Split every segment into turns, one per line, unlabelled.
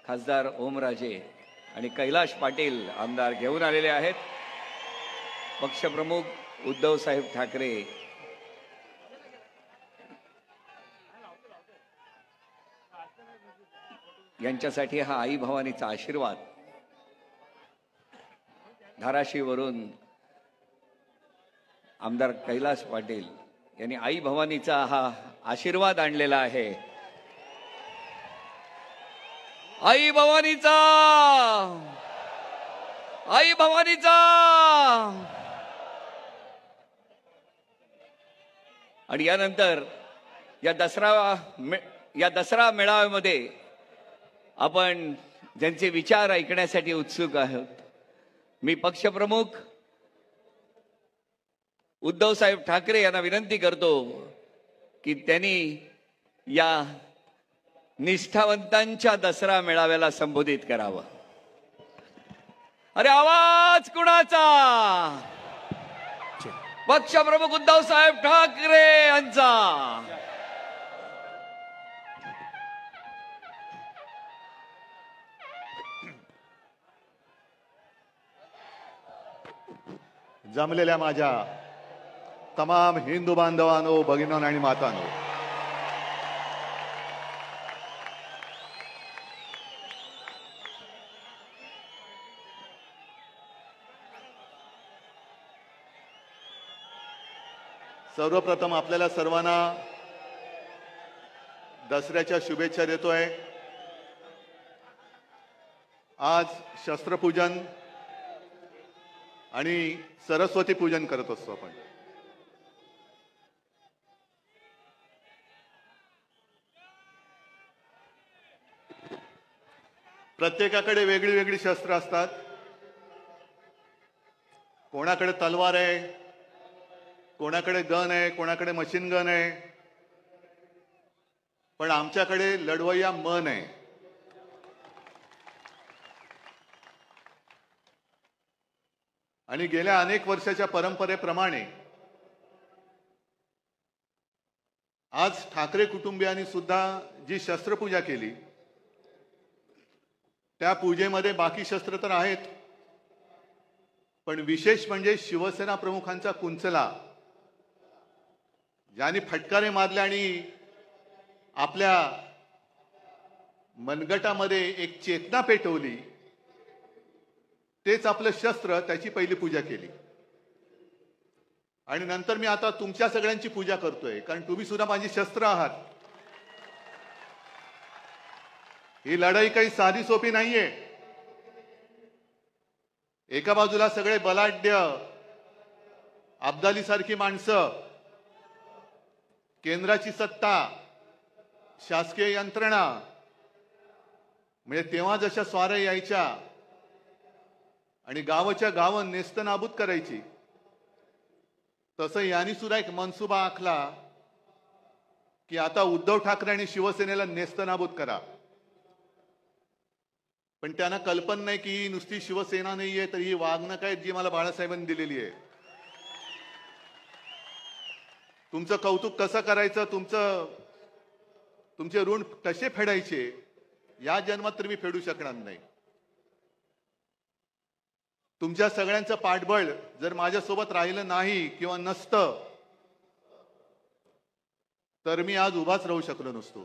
खासदार ओमराजे आणि कैलाश पाटील आमदार घेऊन आलेले आहेत. पक्षप्रमुख उद्धव साहेब ठाकरे यांच्यासाठी हा आई भवानीचा आशीर्वाद धाराशिववरून आमदार कैलाश पाटील यांनी आई भवानीचा हा आशीर्वाद आणलेला आहे. आई भवानीचा, आई भवानीचा. आणि यानंतर या दसरा मेळाव्यामध्ये आपण ज्यांचे विचार ऐकण्यासाठी उत्सुक आहोत, मी पक्षप्रमुख उद्धव साहेब ठाकरे यांना विनंती करतो की त्यांनी या निष्ठावंतांच्या दसरा मेळाव्याला संबोधित करावं. अरे आवाज कुणाचा? पक्षप्रमुख उद्धव साहेब ठाकरे यांचा.
जमलेल्या माझ्या तमाम हिंदू बांधवांनो, भगिनींनो आणि मातांनो, सर्वप्रथम आपल्याला सर्वांना दसऱ्याच्या शुभेच्छा देतोय. आज शस्त्रपूजन आणि सरस्वती पूजन करत असतो आपण. प्रत्येकाकडे वेगळी वेगळी शस्त्र असतात. कोणाकडे तलवार आहे, कोणाकडे गन आहे, कोणाकडे मशीन गन आहे, पण आमच्याकडे लढवय्या मन आहे. आणि गेल्या अनेक वर्षाच्या परंपरेप्रमाणे आज ठाकरे कुटुंबियांनी सुद्धा जी शस्त्रपूजा केली, त्या पूजेमध्ये बाकी शस्त्र तर आहेत, पण विशेष म्हणजे शिवसेना प्रमुखांचा कुंचला, ज्यांनी फटकारे मारले आणि आपल्या मनगटामध्ये एक चेतना पेटवली, तेच आपलं शस्त्र, त्याची पहिली पूजा केली. आणि नंतर मी आता तुमच्या सगळ्यांची पूजा करतोय, कारण तुम्ही सुद्धा माझी शस्त्र आहात. ही लढाई काही साधी सोपी नाहीये. एका बाजूला सगळे बलाढ्य अब्दाली सारखी माणसं, केंद्राची सत्ता, शासकीय यंत्रणा, म्हणजे तेव्हा जशा स्वाऱ्या यायच्या आणि गावाच्या गावं नेस्तनाबूत करायची, तसं यांनी सुद्धा एक मनसुबा आखला की आता उद्धव ठाकरे आणि शिवसेनेला नेस्तनाबूत करा. पण त्यांना कल्पना नाही की ही नुसती शिवसेना नाहीये, तर ही वागणूक आहे जी मला बाळासाहेबांनी दिलेली आहे. तुमचं कौतुक कसं करायचं, तुमचे ऋण कसे फेडायचे, या जन्मात तर मी फेडू शकणार नाही. तुमच्या सगळ्यांचं पाठबळ जर माझ्यासोबत राहिलं नाही किंवा नसतं, तर मी आज उभाच राहू शकलो नसतो.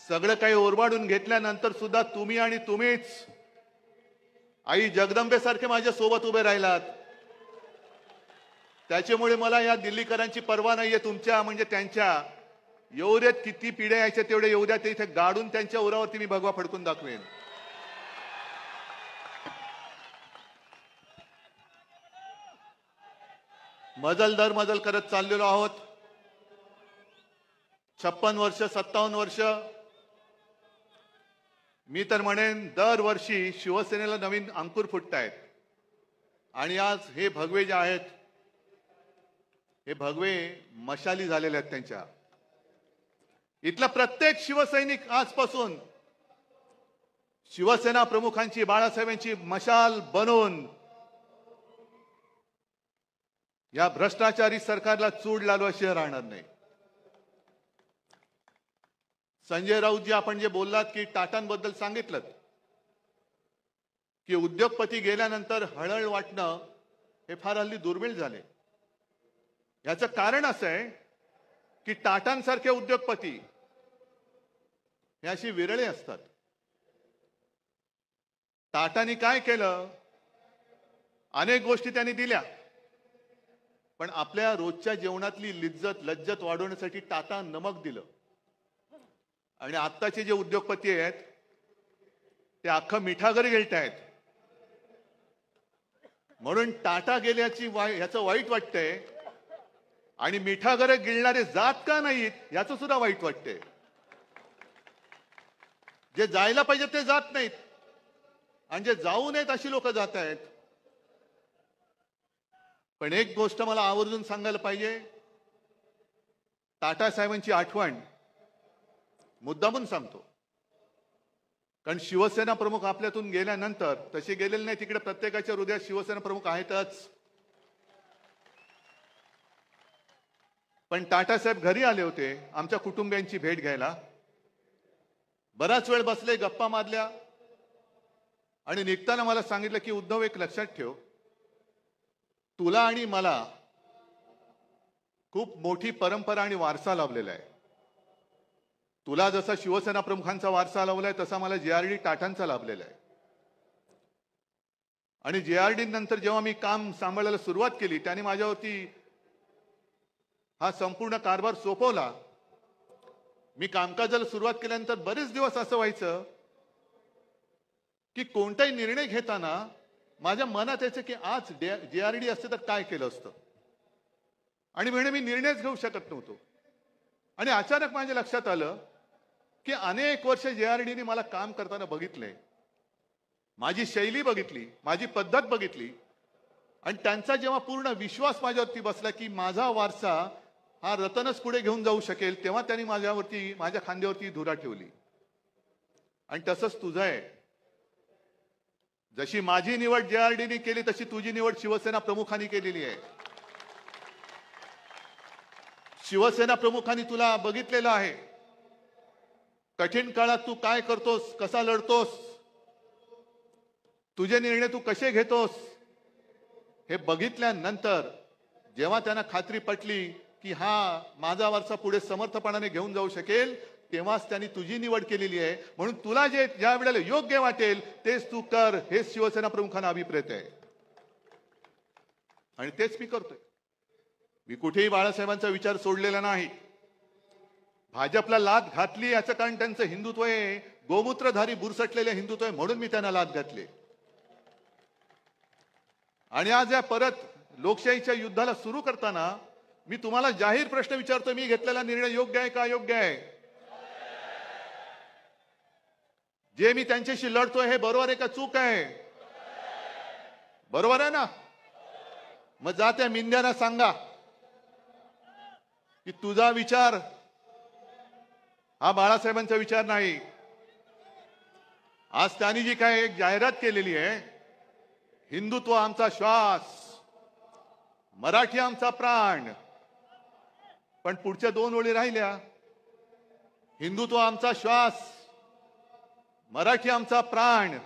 सगळं काही ओरबाडून घेतल्यानंतर सुद्धा तुम्ही आणि तुम्हीच आई जगदंबेसारखे माझ्या सोबत उभे राहिलात. त्याच्यामुळे मला या दिल्लीकरांची पर्वा नाहीये तुमच्या, म्हणजे त्यांच्या येऊ देत, किती पिढ्या यायच्या तेवढे येऊ द्या, ते इथे गाडून त्यांच्या उरावरती मी भगवा फडकून दाखवेन. मजल दर मजल करत चाललेलो आहोत. 56 वर्ष, 57 वर्ष, मी तर म्हणेन दरवर्षी शिवसेनेला नवीन अंकुर फुटतायत. आणि आज हे भगवे जे आहेत, हे भगवे मशाली झालेले आहेत त्यांच्या. इथला प्रत्येक शिवसैनिक आजपासून शिवसेना प्रमुखांची, बाळासाहेबांची मशाल बनवून या भ्रष्टाचारी सरकारला चूड लालू अशी राहणार नाही. संजय राऊतजी, आपण जे बोललात की टाटांबद्दल सांगितलं की उद्योगपती गेल्यानंतर हळहळ वाटणं हे फार हल्ली दुर्मिळ झाले. याचं कारण असं आहे की टाटांसारखे उद्योगपती हे अशी विरळे असतात. टाटांनी काय केलं? अनेक गोष्टी त्यांनी दिल्या, पण आपल्या रोजच्या जेवणातली लज्जत वाढवण्यासाठी टाटा नमक दिलं. आणि आत्ताचे जे उद्योगपती आहेत ते अख्खं मिठागर गिळतायत. म्हणून टाटा गेल्याची ह्याचं वाईट वाटतंय आणि मिठागर गिळणारे जात का नाहीत याचं सुद्धा वाईट वाटतंय. जे जायला पाहिजे ते जात नाहीत आणि जे जाऊ नयेत अशी लोक जात आहेत. पण एक गोष्ट मला आवर्जून सांगायला पाहिजे, टाटा साहेबांची आठवण मुद्दामून सांगतो, कारण शिवसेना प्रमुख आपल्यातून गेल्यानंतर तसे गेलेले नाही, तिकडे प्रत्येकाच्या हृदयात शिवसेना प्रमुख आहेतच. पण टाटा साहेब घरी आले होते आमच्या कुटुंबियांची भेट घ्यायला. बराच वेळ बसले, गप्पा मारल्या आणि निघताना मला सांगितलं की उद्धव, एक लक्षात ठेव, तुला आणि मला खूप मोठी परंपरा आणि वारसा लाभलेला आहे. तुला जसा शिवसेना प्रमुखांचा वारसा लाभलाय तसा मला JRD टाटांचा लाभलेला आहे. आणि JRD नंतर जेव्हा मी काम सांभाळायला सुरुवात केली त्याने माझ्यावरती हा संपूर्ण कारभार सोपवला. मी कामकाजाला सुरुवात केल्यानंतर बरेच दिवस असं व्हायचं की कोणताही निर्णय घेताना माझ्या मनात यायचं की आज JRD असते तर काय केलं असतं, आणि म्हणे मी निर्णयच घेऊ शकत नव्हतो. आणि अचानक माझ्या लक्षात आलं की अनेक वर्ष JRDने मला काम करताना बघितलंय, माझी शैली बघितली, माझी पद्धत बघितली, आणि त्यांचा जेव्हा पूर्ण विश्वास माझ्यावरती बसला की माझा वारसा हा रतनच पुढे घेऊन जाऊ शकेल, तेव्हा त्यांनी माझ्या खांद्यावरती धुरा ठेवली. आणि तसंच तुझं आहे. जशी माझी निवड JRDने केली तशी तुझी निवड शिवसेना प्रमुखांनी केलेली आहे. शिवसेना प्रमुखांनी तुला बघितलेलं आहे, कठीण काळात तू काय करतोस, कसा लढतोस, तुझे निर्णय तू कसे घेतोस, हे बघितल्यानंतर जेव्हा त्यांना खात्री पटली की हा माझा वारसा पुढे समर्थपणाने घेऊन जाऊ शकेल, तेव्हाच त्यांनी तुझी निवड केलेली आहे. म्हणून तुला जे ज्या वेळेला योग्य वाटेल तेच तू कर, हेच शिवसेना प्रमुखांना अभिप्रेत आहे आणि तेच मी करतोय. मी कुठेही बाळासाहेबांचा विचार सोडलेला नाही. भाजपला लाथ घातली याचं कारण त्यांचं हिंदुत्व आहे, गोमूत्रधारी बुरसटलेले हिंदुत्व आहे, म्हणून मी त्यांना लाथ घातली. आणि आज या परत लोकशाहीच्या युद्धाला सुरू करताना मी तुम्हाला जाहीर प्रश्न विचारतो, मी घेतलेला निर्णय योग्य आहे का अयोग्य आहे? जे मी त्यांच्याशी लढतोय हे बरोबर आहे का चूक आहे? बरोबर आहे ना? मग जा त्या मिंद्यांना सांगा की तुझा विचार हा बाळासाहेबांचा विचार नाही. आज त्यांनी जी काय एक जाहिरात केलेली आहे, हिंदुत्व आमचा श्वास, मराठी आमचा प्राण, पण पुढच्या 2 ओळी राहिल्या, हिंदुत्व आमचा श्वास, मराठी आमचा प्राण,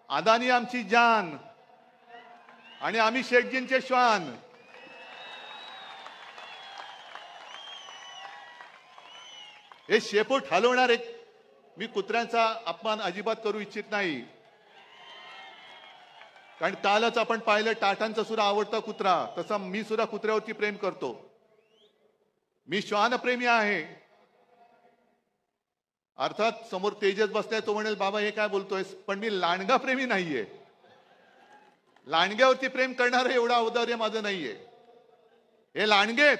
अदानी आमची जान आणि आम्ही शेटजींचे श्वान. हे शेपूट हलवणारे, मी कुत्र्यांचा अपमान अजिबात करू इच्छित नाही, कारण कालच आपण पाहिलं टाटांचा सुद्धा आवडता कुत्रा, तसा मी सुद्धा कुत्र्यावरती प्रेम करतो. मी श्वानप्रेमी आहे. अर्थात समोर तेजस बसलाय, तो म्हणेल बाबा हे काय बोलतोय, पण मी लांडगा प्रेमी नाहीये. लांडग्यावरती प्रेम करणारं एवढं औदार्य माझं नाहीये. हे लांडगेत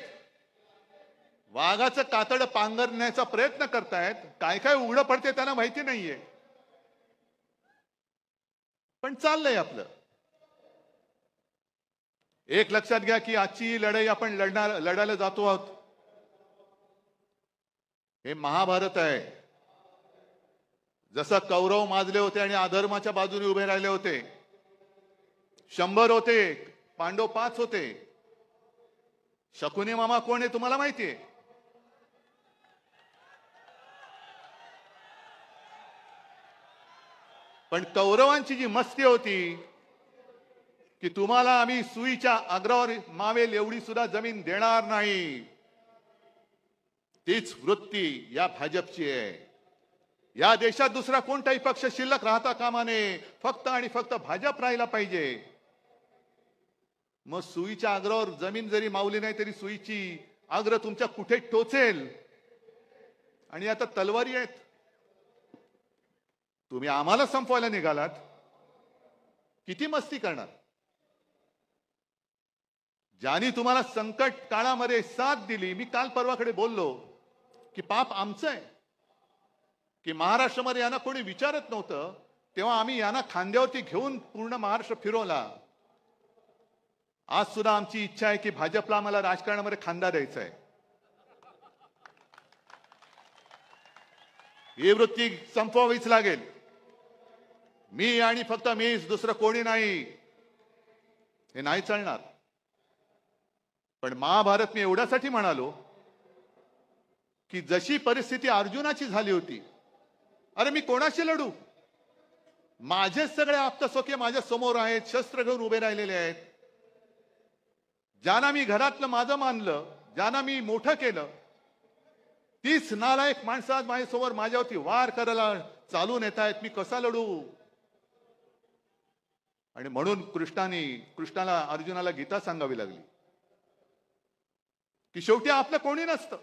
वाघाचं कातड पांघरण्याचा प्रयत्न करतायत, काय काय उघडं पडते त्यांना माहिती नाहीये, पण चाललंय आपलं. एक लक्षात घ्या की आजची लढाई आपण लढायला जातो आहोत, हे महाभारत आहे. जसं कौरव माजले होते आणि अधर्माच्या बाजूने उभे राहिले होते, 100 होते, पांडव 5 होते. शकुनी मामा कोण आहे तुम्हाला माहितीये? पण कौरवांची जी मस्ती होती की तुम्हाला आम्ही सुईच्या अग्रावर मावेल एवढी सुद्धा जमीन देणार नाही, तीच वृत्ती या भाजपची आहे. या देशात दुसरा कोणताही पक्ष शिल्लक राहता कामा नये, फक्त आणि फक्त भाजप राहिला पाहिजे. मग सुईच्या अग्रावर जमीन जरी मावली नाही तरी सुईची अग्र तुमच्या कुठे टोचेल. आणि आता तलवारी आहेत. तुम्ही आम्हाला संपवायला निघालात, किती मस्ती करणार. ज्यांनी तुम्हाला संकट काळामध्ये साथ दिली, मी काल परवाकडे बोललो की पाप आमचं आहे की महाराष्ट्रामध्ये यांना कोणी विचारत नव्हतं, तेव्हा आम्ही यांना खांद्यावरती घेऊन पूर्ण महाराष्ट्र फिरवला. आज सुद्धा आमची इच्छा आहे की भाजपला आम्हाला राजकारणामध्ये खांदा द्यायचा आहे. ही वृत्ती संपवावीच लागेल. मी आणि फक्त मीच, दुसरं कोणी नाही, हे नाही चालणार. पण महाभारत मी एवढ्यासाठी म्हणालो की जशी परिस्थिती अर्जुनाची झाली होती, अरे मी कोणाशी लढू, माझेच सगळे आप्तसोके माझ्या समोर आहेत, शस्त्र घेऊन उभे राहिलेले आहेत. ज्यांना मी घरातलं माझं मानलं, ज्यांना मी मोठं केलं, तीच नालायक माणसं आज माझ्यासमोर माझ्यावरती वार करायला चालून येत आहेत. मी कसा लढू. आणि म्हणून कृष्णाला अर्जुनाला गीता सांगावी लागली की शेवटी आपलं कोणी नसतं.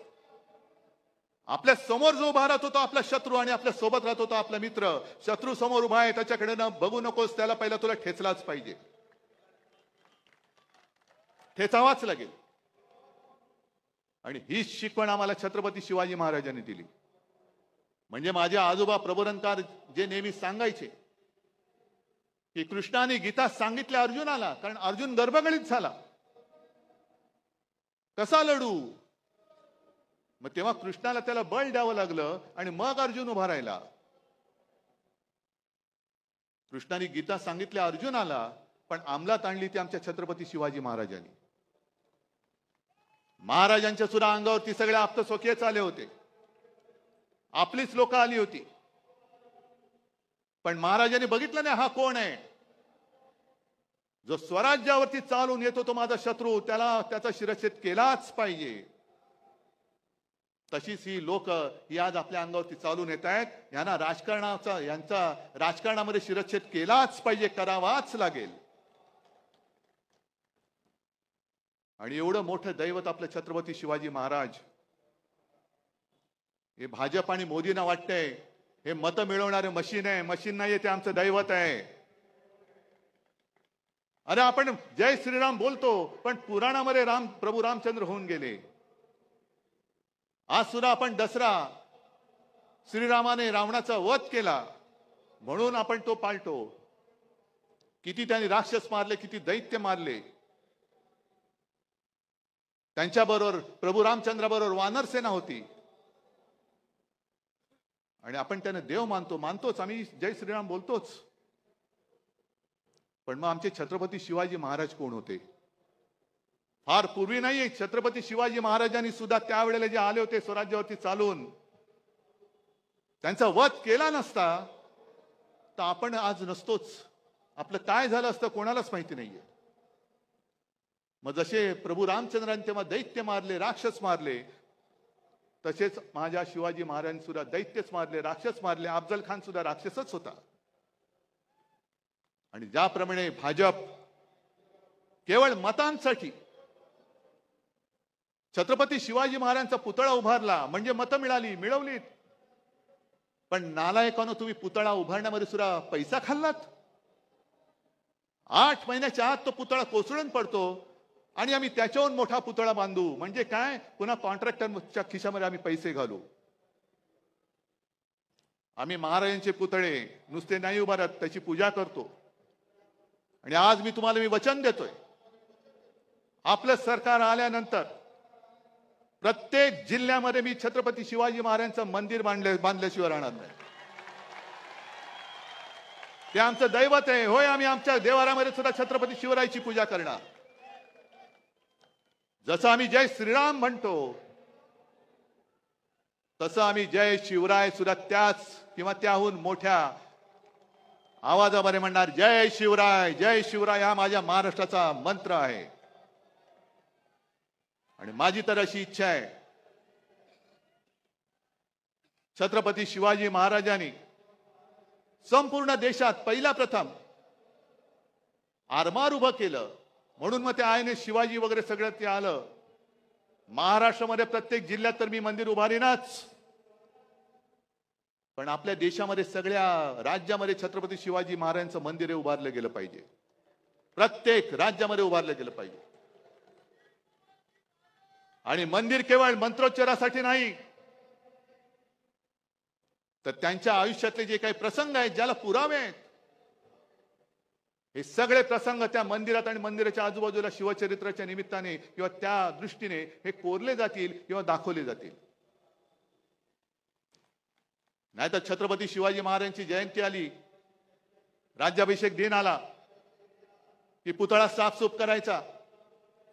आपल्या समोर जो उभा राहत होता आपला शत्रू, आणि आपल्या सोबत राहत होता आपला मित्र. शत्रू समोर उभा आहे, त्याच्याकडे न बघू नकोस, त्याला पहिला तुला ठेचलाच पाहिजे, ठेचावाच लागेल. आणि ही शिकवण आम्हाला छत्रपती शिवाजी महाराजांनी दिली. म्हणजे माझे आजोबा प्रबोधनकार जे नेहमी सांगायचे की कृष्णाने गीता सांगितल्या अर्जुनाला, कारण अर्जुन गर्भगणित झाला, कसा लढू. मग तेव्हा कृष्णाला त्याला बळ द्यावं लागलं आणि मग अर्जुन उभा राहिला. कृष्णाने गीता सांगितल्या अर्जुनाला, पण अंमलात आणली ती आमच्या छत्रपती शिवाजी महाराजांनी. महाराजांच्या सुद्धा अंगावरती सगळे आप्तस्वकीयच आले होते, आपलीच लोक आली होती. पण महाराजांनी बघितलं नाही हा कोण आहे. जो स्वराज्यावरती चालून येतो तो माझा शत्रू, त्याला त्याचा शिरच्छेद केलाच पाहिजे. तशीच ही लोक ही आज आपल्या अंगावरती चालून येत आहेत. यांना यांचा राजकारणामध्ये शिरच्छेद केलाच पाहिजे, करावाच लागेल. आणि एवढं मोठं दैवत आपलं छत्रपती शिवाजी महाराज, हे भाजप आणि मोदींना वाटतंय हे मत मिळवणारे मशीन आहे. मशीन नाहीये, ते आमचं दैवत आहे. अरे आपण जय श्रीराम बोलतो, पण पुराणामध्ये प्रभू रामचंद्र होऊन गेले. आज सुद्धा आपण दसरा, श्रीरामाने रावणाचा वध केला म्हणून आपण तो पाळतो. किती त्यांनी राक्षस मारले, किती दैत्य मारले. त्यांच्याबरोबर प्रभू रामचंद्राबरोबर वानर सेना होती. आणि आपण त्यांना देव मानतोच, आम्ही जय श्रीराम बोलतोच. पण मग आमचे छत्रपती शिवाजी महाराज कोण होते. फार पूर्वी नाही, छत्रपती शिवाजी महाराजांनी सुद्धा त्यावेळेला जे आले होते स्वराज्यावरती चालून, त्यांचा वध केला नसता तर आपण आज नसतोच. आपलं काय झालं असतं कोणालाच माहिती नाहीये. मग जसे प्रभू रामचंद्रांनी तेव्हा दैत्य मारले, राक्षस मारले, तसेच माझ्या शिवाजी महाराजांनी सुद्धा दैत्यच मारले, राक्षस मारले. अफजल खान सुद्धा राक्षसच होता. आणि ज्याप्रमाणे भाजप केवळ मतांसाठी छत्रपती शिवाजी महाराजांचा पुतळा उभारला, म्हणजे मतं मिळवलीत. पण नालायकानं तुम्ही पुतळा उभारण्यामध्ये सुद्धा पैसा खाल्लात. 8 महिन्याच्या आत तो पुतळा कोसळून पडतो आणि आम्ही त्याच्याहून मोठा पुतळा बांधू. म्हणजे काय, पुन्हा कॉन्ट्रॅक्टरच्या खिशामध्ये आम्ही पैसे घालू. आम्ही महाराजांचे पुतळे नुसते नाही उभारत, त्याची पूजा करतो. आणि आज मी तुम्हाला वचन देतोय, आपलं सरकार आल्यानंतर प्रत्येक जिल्ह्यामध्ये मी छत्रपती शिवाजी महाराजांचं मंदिर बांधल्याशिवाय राहणार नाही. ते आमचं दैवत आहे. होय, आम्ही आमच्या देवारामध्ये सुद्धा छत्रपती शिवरायाची पूजा करणार. जसं आम्ही जय श्रीराम म्हणतो, तसं आम्ही जय शिवराय सुद्धा त्याच किंवा त्याहून मोठ्या आवाजामध्ये म्हणणार जय शिवराय, जय शिवराय हा माझ्या महाराष्ट्राचा मंत्र आहे. आणि माझी तर अशी इच्छा आहे, छत्रपती शिवाजी महाराजांनी संपूर्ण देशात पहिला प्रथम आरमार उभं केलं, म्हणून मग ते आयने शिवाजी वगैरे सगळं ते आलं. महाराष्ट्रामध्ये प्रत्येक जिल्ह्यात तर मी मंदिर उभारीनच, पण आपल्या देशामध्ये सगळ्या राज्यामध्ये छत्रपती शिवाजी महाराजांचं मंदिर हे उभारलं गेलं पाहिजे. प्रत्येक राज्यामध्ये उभारलं गेलं पाहिजे. आणि मंदिर केवळ मंत्रोच्चारासाठी नाही, तर त्यांच्या आयुष्यातले जे काही प्रसंग आहेत, ज्याला पुरावे आहेत, हे सगळे प्रसंग त्या मंदिरात आणि मंदिराच्या आजूबाजूला शिवचरित्राच्या निमित्ताने किंवा त्या दृष्टीने हे कोरले जातील किंवा दाखवले जातील. नाहीतर छत्रपती शिवाजी महाराजांची जयंती आली, राज्याभिषेक दिन आला की पुतळा साफसूफ करायचा,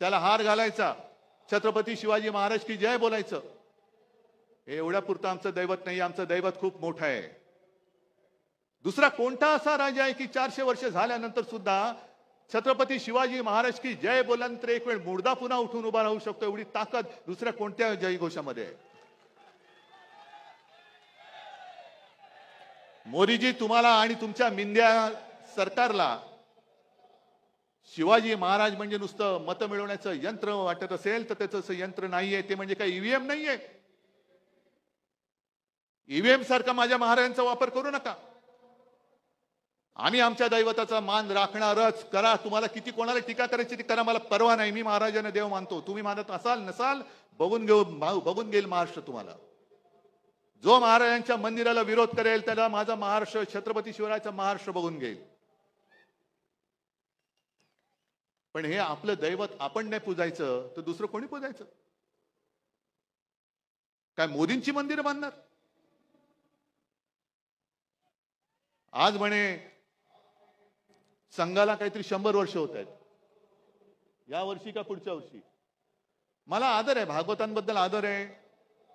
त्याला हार घालायचा, छत्रपती शिवाजी महाराज की जय बोलायचं. हे एवढ्या पुरतं आमचं दैवत नाही. आमचं दैवत खूप मोठं आहे. दुसरा कोणता असा राजा आहे की 400 वर्ष झाल्यानंतर सुद्धा छत्रपती शिवाजी महाराज की जय बोलल्यानंतर एक वेळ मुर्दा पुन्हा उठून उभा राहू शकतो, एवढी ताकद दुसऱ्या कोणत्या जयघोषामध्ये आहे? मोदीजी, तुम्हाला आणि तुमच्या मिंद्या सरकारला शिवाजी महाराज म्हणजे नुसतं मतं मिळवण्याचं यंत्र वाटत असेल तर त्याचं असं यंत्र नाहीये. ते म्हणजे काही ईव्हीएम नाहीये. ईव्हीएम सारखा माझ्या महाराजांचा वापर करू नका. आम्ही आमच्या दैवताचा मान राखणारच. करा, तुम्हाला किती कोणाला टीका करायची ती करा, मला परवा नाही. मी महाराजांना देव मानतो. तुम्ही मानत असाल नसाल बघून घेईल महाराष्ट्र तुम्हाला. जो महाराजांच्या मंदिराला विरोध करेल त्याला माझा महाराष्ट्र, छत्रपती शिवरायाचा महाराष्ट्र बघून घेईल. पण हे आपलं दैवत आपण नाही पूजायचं तर दुसरं कोणी पूजायचं? काय मोदींची मंदिरं बांधणार? आज म्हणे संघाला काहीतरी 100 वर्ष होत आहेत, या वर्षी का पुढच्या वर्षी. मला आदर आहे, भागवतांबद्दल आदर आहे,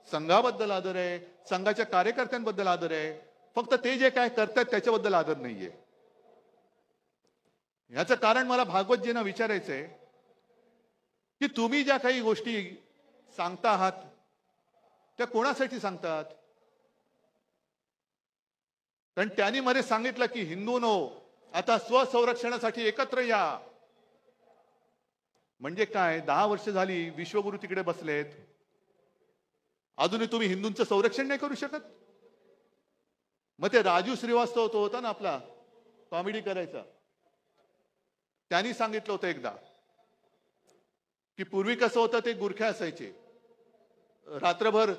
संघाबद्दल आदर आहे, संघाच्या कार्यकर्त्यांबद्दल आदर आहे. फक्त ते जे काय करतात त्याच्याबद्दल आदर नाहीये. याचं कारण मला भागवतजींना विचारायचंय की तुम्ही ज्या काही गोष्टी सांगता आहात त्या कोणासाठी सांगतात? कारण त्यांनी मध्ये सांगितलं की हिंदूंनो आता स्वसंरक्षणासाठी एकत्र या. म्हणजे काय? 10 वर्ष झाली विश्वगुरु तिकडे बसलेत, अजूनही तुम्ही हिंदूंचं संरक्षण नाही करू शकत? मग ते राजू श्रीवास्तव तो होता ना आपला, कॉमेडी करायचा, त्यांनी सांगितलं होतं एकदा की पूर्वी कसं होतं, ते गुरखे असायचे, रात्रभर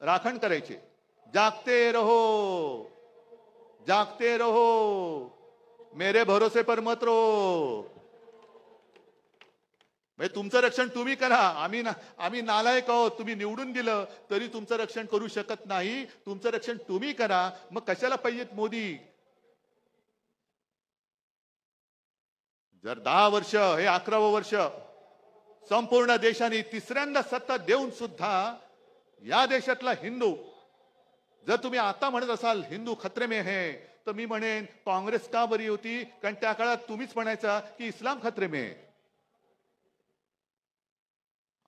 राखण करायचे, जागते रहो जागते रहो मेरे भरोसे पर मत रहो. म्हणजे तुमचं रक्षण तुम्ही करा, आम्ही नालायक आहोत, तुम्ही निवडून दिलं तरी तुमचं रक्षण करू शकत नाही, तुमचं रक्षण तुम्ही करा. मग कशाला पाहिजेत मोदी? जर 10 वर्ष, हे 11वं वर्ष संपूर्ण देशाने तिसऱ्यांदा सत्ता देऊन सुद्धा या देशातला हिंदू, जर तुम्ही आता म्हणत असाल हिंदू खतरे में है, तर मी म्हणेन काँग्रेस का बरी होती? कारण त्या काळात तुम्हीच म्हणायचा की इस्लाम खतरे में है.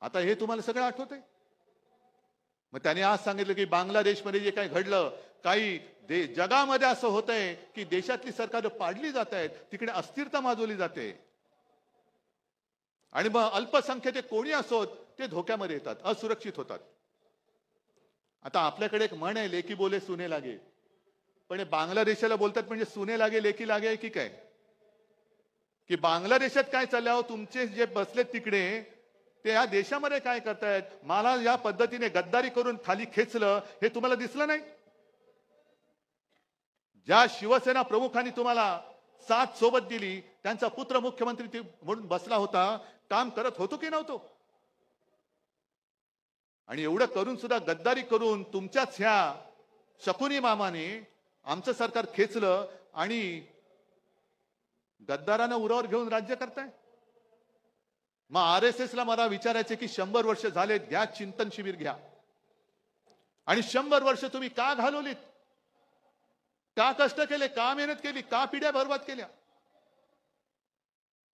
आता हे तुम्हाला सगळं आठवतंय. मग त्याने आज सांगितलं की बांगलादेशमध्ये जे काही घडलं, काही जगामध्ये असं होतंय की देशातली सरकार पाडली जात आहेत, तिकडे अस्थिरता माजवली जाते आणि मग अल्पसंख्याक कोणी असोत ते धोक्यामध्ये येतात, असुरक्षित होतात. आता आपल्याकडे एक म्हण आहे, लेकी बोले सुने लागे. पण हे बांगलादेशाला बोलतात म्हणजे सुने लागे लेकी लागे की काय? की बांगलादेशात काय चाललं, तुमचे जे बसलेत तिकडे ते या देशामध्ये काय करतायत? मला या पद्धतीने गद्दारी करून खाली खेचलं हे तुम्हाला दिसलं नाही? ज्या शिवसेना प्रमुखांनी तुम्हाला साथ सोबत दिली, त्यांचा पुत्र मुख्यमंत्री म्हणून बसला होता, काम करत होतो की नव्हतो? आणि एवढं करून सुद्धा गद्दारी करून तुमच्याच ह्या शकुनी मामाने आमचं सरकार खेचलं आणि गद्दारांना उरावर घेऊन राज्य करताय. मग RSS ला मला विचारायचे की 100 वर्ष झाले, घ्या चिंतन शिबिर घ्या. आणि 100 वर्ष तुम्ही का घालवलीत? का कष्ट केले, का मेहनत केली, का पिढ्या बर्बाद केल्या?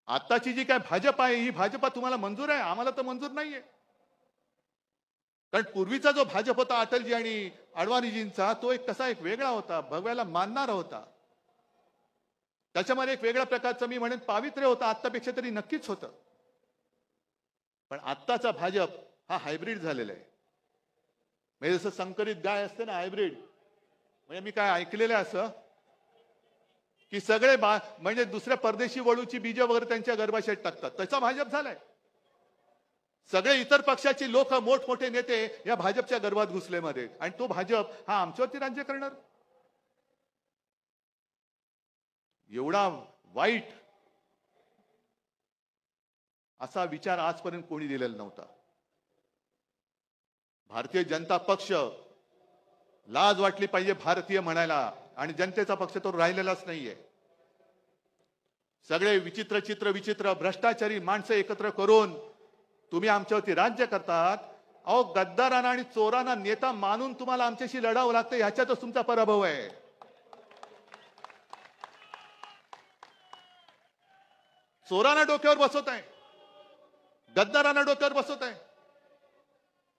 आताची जी काय भाजप आहे ही भाजपा तुम्हाला मंजूर आहे, आम्हाला तर मंजूर नाहीये. कारण पूर्वीचा जो भाजप होता अटलजी आणि अडवाणीजींचा, तो एक वेगळा होता, भगव्याला मानणारा होता. त्याच्यामध्ये एक वेगळ्या प्रकारचं मी म्हणेन पावित्र्य होतं, आत्तापेक्षा तरी नक्कीच होतं. पण आत्ताचा भाजप हा हायब्रिड झालेला आहे. म्हणजे जसं संकरित गाय असते ना, हायब्रिड. म्हणजे मी काय ऐकलेलं आहे असं की सगळे म्हणजे दुसऱ्या परदेशी वळूची बीज वगैरे त्यांच्या गर्भाशयात टाकतात, त्याचा भाजप झालाय. सगळे इतर पक्षाची लोक, मोठमोठे नेते या भाजपच्या गर्भात घुसलेमध्ये, आणि तो भाजप हा आमच्यावरती राज्य करणार. एवढा वाईट असा विचार आजपर्यंत कोणी दिलेला नव्हता. भारतीय जनता पक्ष, लाज वाटली पाहिजे भारतीय म्हणायला, आणि जनतेचा पक्ष तो राहिलेलाच नाहीये. सगळे विचित्र भ्रष्टाचारी माणसं एकत्र करून तुम्ही आमच्यावरती राज्य करतात. अहो, गद्दारांना आणि चोरांना नेता मानून तुम्हाला आमच्याशी लढावं लागतं, ह्याच्यातच तुमचा पराभव आहे. चोरांना डोक्यावर बसवत आहे, गद्दारांना डोक्यावर बसवत आहे,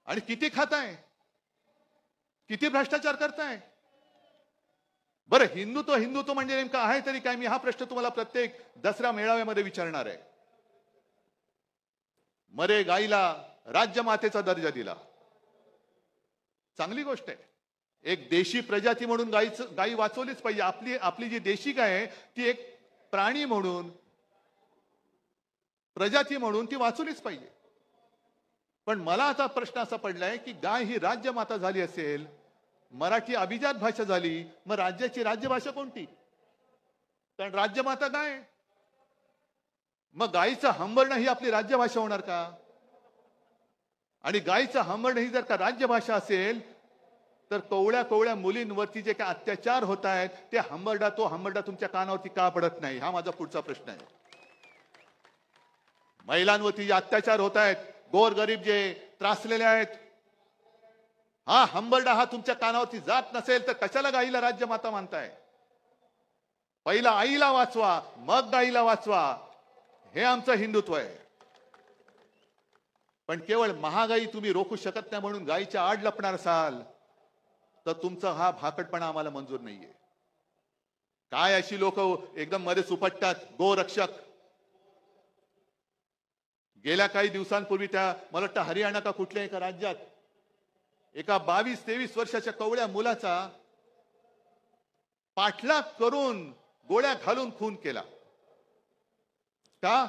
आणि किती खाताय, किती भ्रष्टाचार करताय. बरं, हिंदुत्व म्हणजे नेमकं आहे तरी काय? मी हा प्रश्न तुम्हाला प्रत्येक दसरा मेळाव्यामध्ये विचारणार आहे. मरे गाईला राज्यमातेचा दर्जा दिला, चांगली गोष्ट आहे. एक देशी प्रजाती म्हणून गाई वाचवलीच पाहिजे. आपली जी देशी गाय आहे ती एक प्राणी म्हणून, प्रजाती म्हणून ती वाचवलीच पाहिजे. पण मला आता प्रश्न असा पडलाय की गाय ही राज्यमाता झाली असेल, मराठी अभिजात भाषा झाली, मग राज्याची राज्यभाषा कोणती? कारण राज्यमाता गाय. मग गायीचं हंबरणं ही आपली राज्यभाषा होणार का? आणि गायीचं हंबरणं ही जर का राज्यभाषा असेल, तर कवळ्या मुलींवरती जे काय अत्याचार होत आहेत ते तो हंबरडा तुमच्या कानावरती का पडत नाही? हा माझा पुढचा प्रश्न आहे. महिलांवरती जे अत्याचार होत आहेत, गोरगरीब जे त्रासलेले आहेत, हा हंबरडा हा तुमच्या कानावरती जात नसेल तर कशाला गाईला राज्यमाता मानताय? पहिला आईला वाचवा, मग गाईला वाचवा, हे आमचं हिंदुत्व आहे. पण केवळ महागाई तुम्ही रोखू शकत नाही म्हणून गाईच्या आड लपणार असाल तर तुमचा हा भाकटपणा आम्हाला मंजूर नाहीये. काय अशी लोक एकदम मध्ये सुपटतात, गोरक्षक. गेल्या काही दिवसांपूर्वी मला वाटतं हरियाणा का कुठल्या एका राज्यात एका 22-23 वर्षाच्या कवळ्या मुलाचा पाठलाग करून गोळ्या घालून खून केला. का?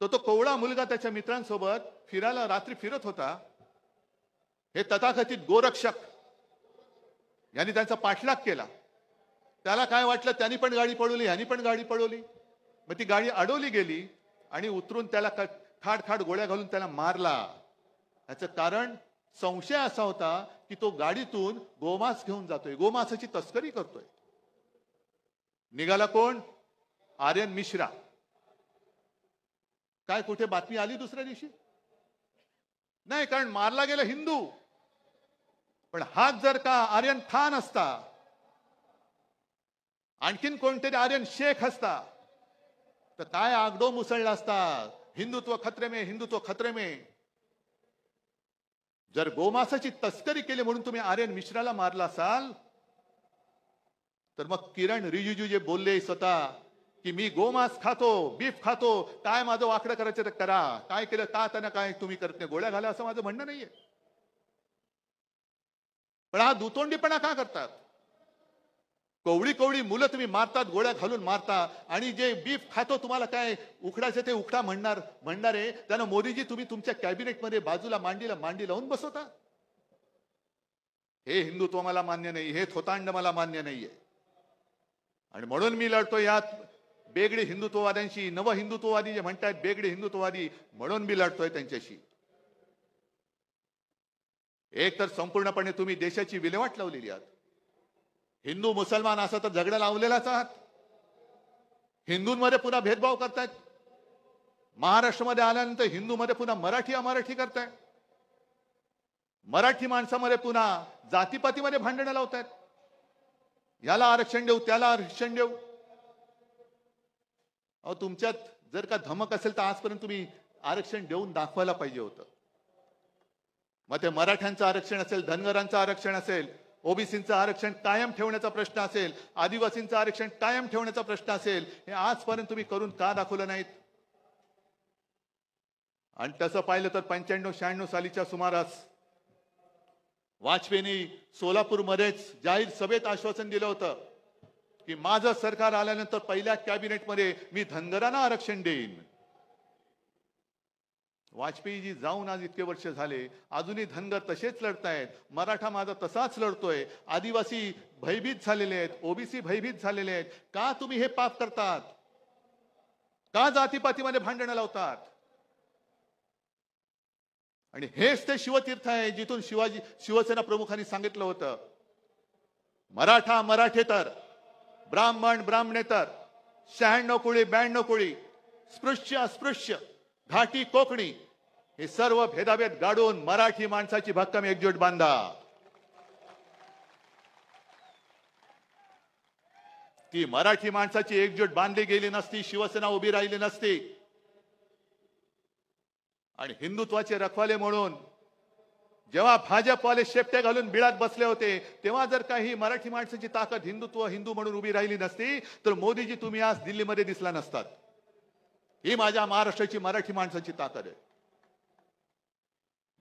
तो कवळा मुलगा त्याच्या मित्रांसोबत फिरायला रात्री फिरत होता. हे तथाकथित गोरक्षक यांनी त्यांचा पाठलाग केला. त्याला काय वाटलं, त्यांनी पण गाडी पळवली, ह्यांनी पण गाडी पळवली. मग ती गाडी अडवली गेली आणि उतरून त्याला खाड गोळ्या घालून त्याला मारला. याचं कारण संशय असा होता की तो गाडीतून गोमांस घेऊन जातोय, गोमांसाची तस्करी करतोय. निघाला कोण? आर्यन मिश्रा. काय कुठे बातमी आली दुसऱ्या दिवशी? नाही, कारण मारला गेला हिंदू. पण हाच जर का आर्यन खान असता, आणखीन कोणतरी आर्यन शेख असता, तर काय आगडो मुसळला असता. हिंदुत्व खतरे में, हिंदुत्व खतरे में. जर गोमांसाची तस्करी केली म्हणून तुम्ही आर्यन मिश्राला मारला असाल, तर मग किरण रिजिजू जे बोलले स्वतः की मी गोमांस खातो, बीफ खातो, काय माझं वाकडं करायचं तर करा, काय केलं का त्यांना काय तुम्ही करत नाही, गोळ्या घाला, असं माझं म्हणणं नाहीये. पण हा दुतोंडीपणा का करतात? कवळी मुलं तुम्ही मारतात, गोळ्या घालून मारता, आणि जे बीफ खातो तुम्हाला काय उकडायचं ते उकडा म्हणणारे त्यांना मोदीजी तुम्ही तुमच्या कॅबिनेटमध्ये बाजूला मांडी लावून बसवता. हे हिंदुत्व मला मान्य नाही, हे थोतांड मला मान्य नाहीये. आणि म्हणून मी लढतो यात बेगडी हिंदुत्ववाद्यांशी. नव हिंदुत्ववादी जे म्हणतात बेगडी हिंदुत्ववादी, म्हणून मी लढतोय त्यांच्याशी. एक तर संपूर्णपणे तुम्ही देशाची विल्हेवाट लावलेली आहात. हिंदू मुसलमान असा तर झगडा लावलेलाच आहात. हिंदूंमध्ये पुन्हा भेदभाव करतायत. महाराष्ट्रामध्ये आल्यानंतर हिंदूमध्ये पुन्हा मराठी अमराठी करताय. मराठी माणसामध्ये पुन्हा जातीपातीमध्ये भांडणं लावतायत. याला आरक्षण देऊ, त्याला आरक्षण देऊ. अहो, तुमच्यात जर का धमक असेल तर आजपर्यंत तुम्ही आरक्षण देऊन दाखवायला पाहिजे होतं. मग ते मराठ्यांचं आरक्षण असेल, धनगरांचं आरक्षण असेल, ओबीसीचं आरक्षण कायम ठेवण्याचा प्रश्न असेल, आदिवासींचं आरक्षण कायम ठेवण्याचा प्रश्न असेल, हे आजपर्यंत तुम्ही करून का दाखवलं नाहीत? आणि तसं पाहिलं तर 95-96 सालीच्या सुमारास वाजपेयींनी सोलापूरमध्येच जाहीर सभेत आश्वासन दिलं होतं की माझं सरकार आल्यानंतर पहिल्या कॅबिनेटमध्ये मी धनगरांना आरक्षण देईन. वाजपेयीजी जाऊन आज इतके वर्ष झाले, अजूनही धनगर तसेच लढतायत, मराठा माझा तसाच लढतोय, आदिवासी भयभीत झालेले आहेत, ओबीसी भयभीत झालेले आहेत. का तुम्ही हे पाप करतात? का जातीपातीमध्ये भांडणं लावतात? आणि हेच ते शिवतीर्थ आहे जिथून शिवसेना प्रमुखांनी सांगितलं होतं, मराठा मराठेतर, ब्राह्मण ब्राह्मणेतर, 96 कोळी 92 कोळी, स्पृश्य अस्पृश्य, घाटी कोकणी, हे सर्व भेदाभेद गाडून मराठी माणसाची भक्कम एकजूट बांधा. ती मराठी माणसाची एकजूट बांधली गेली नसती, शिवसेना उभी राहिली नसती. आणि हिंदुत्वाचे रखवाले म्हणून जेव्हा भाजपवाले शेपटे घालून बिळात बसले होते, तेव्हा जर काही मराठी माणसाची ताकद हिंदुत्व हिंदू म्हणून उभी राहिली नसती तर मोदीजी तुम्ही आज दिल्लीमध्ये दिसला नसतात. ही माझ्या महाराष्ट्राची मराठी माणसाची ताकद आहे.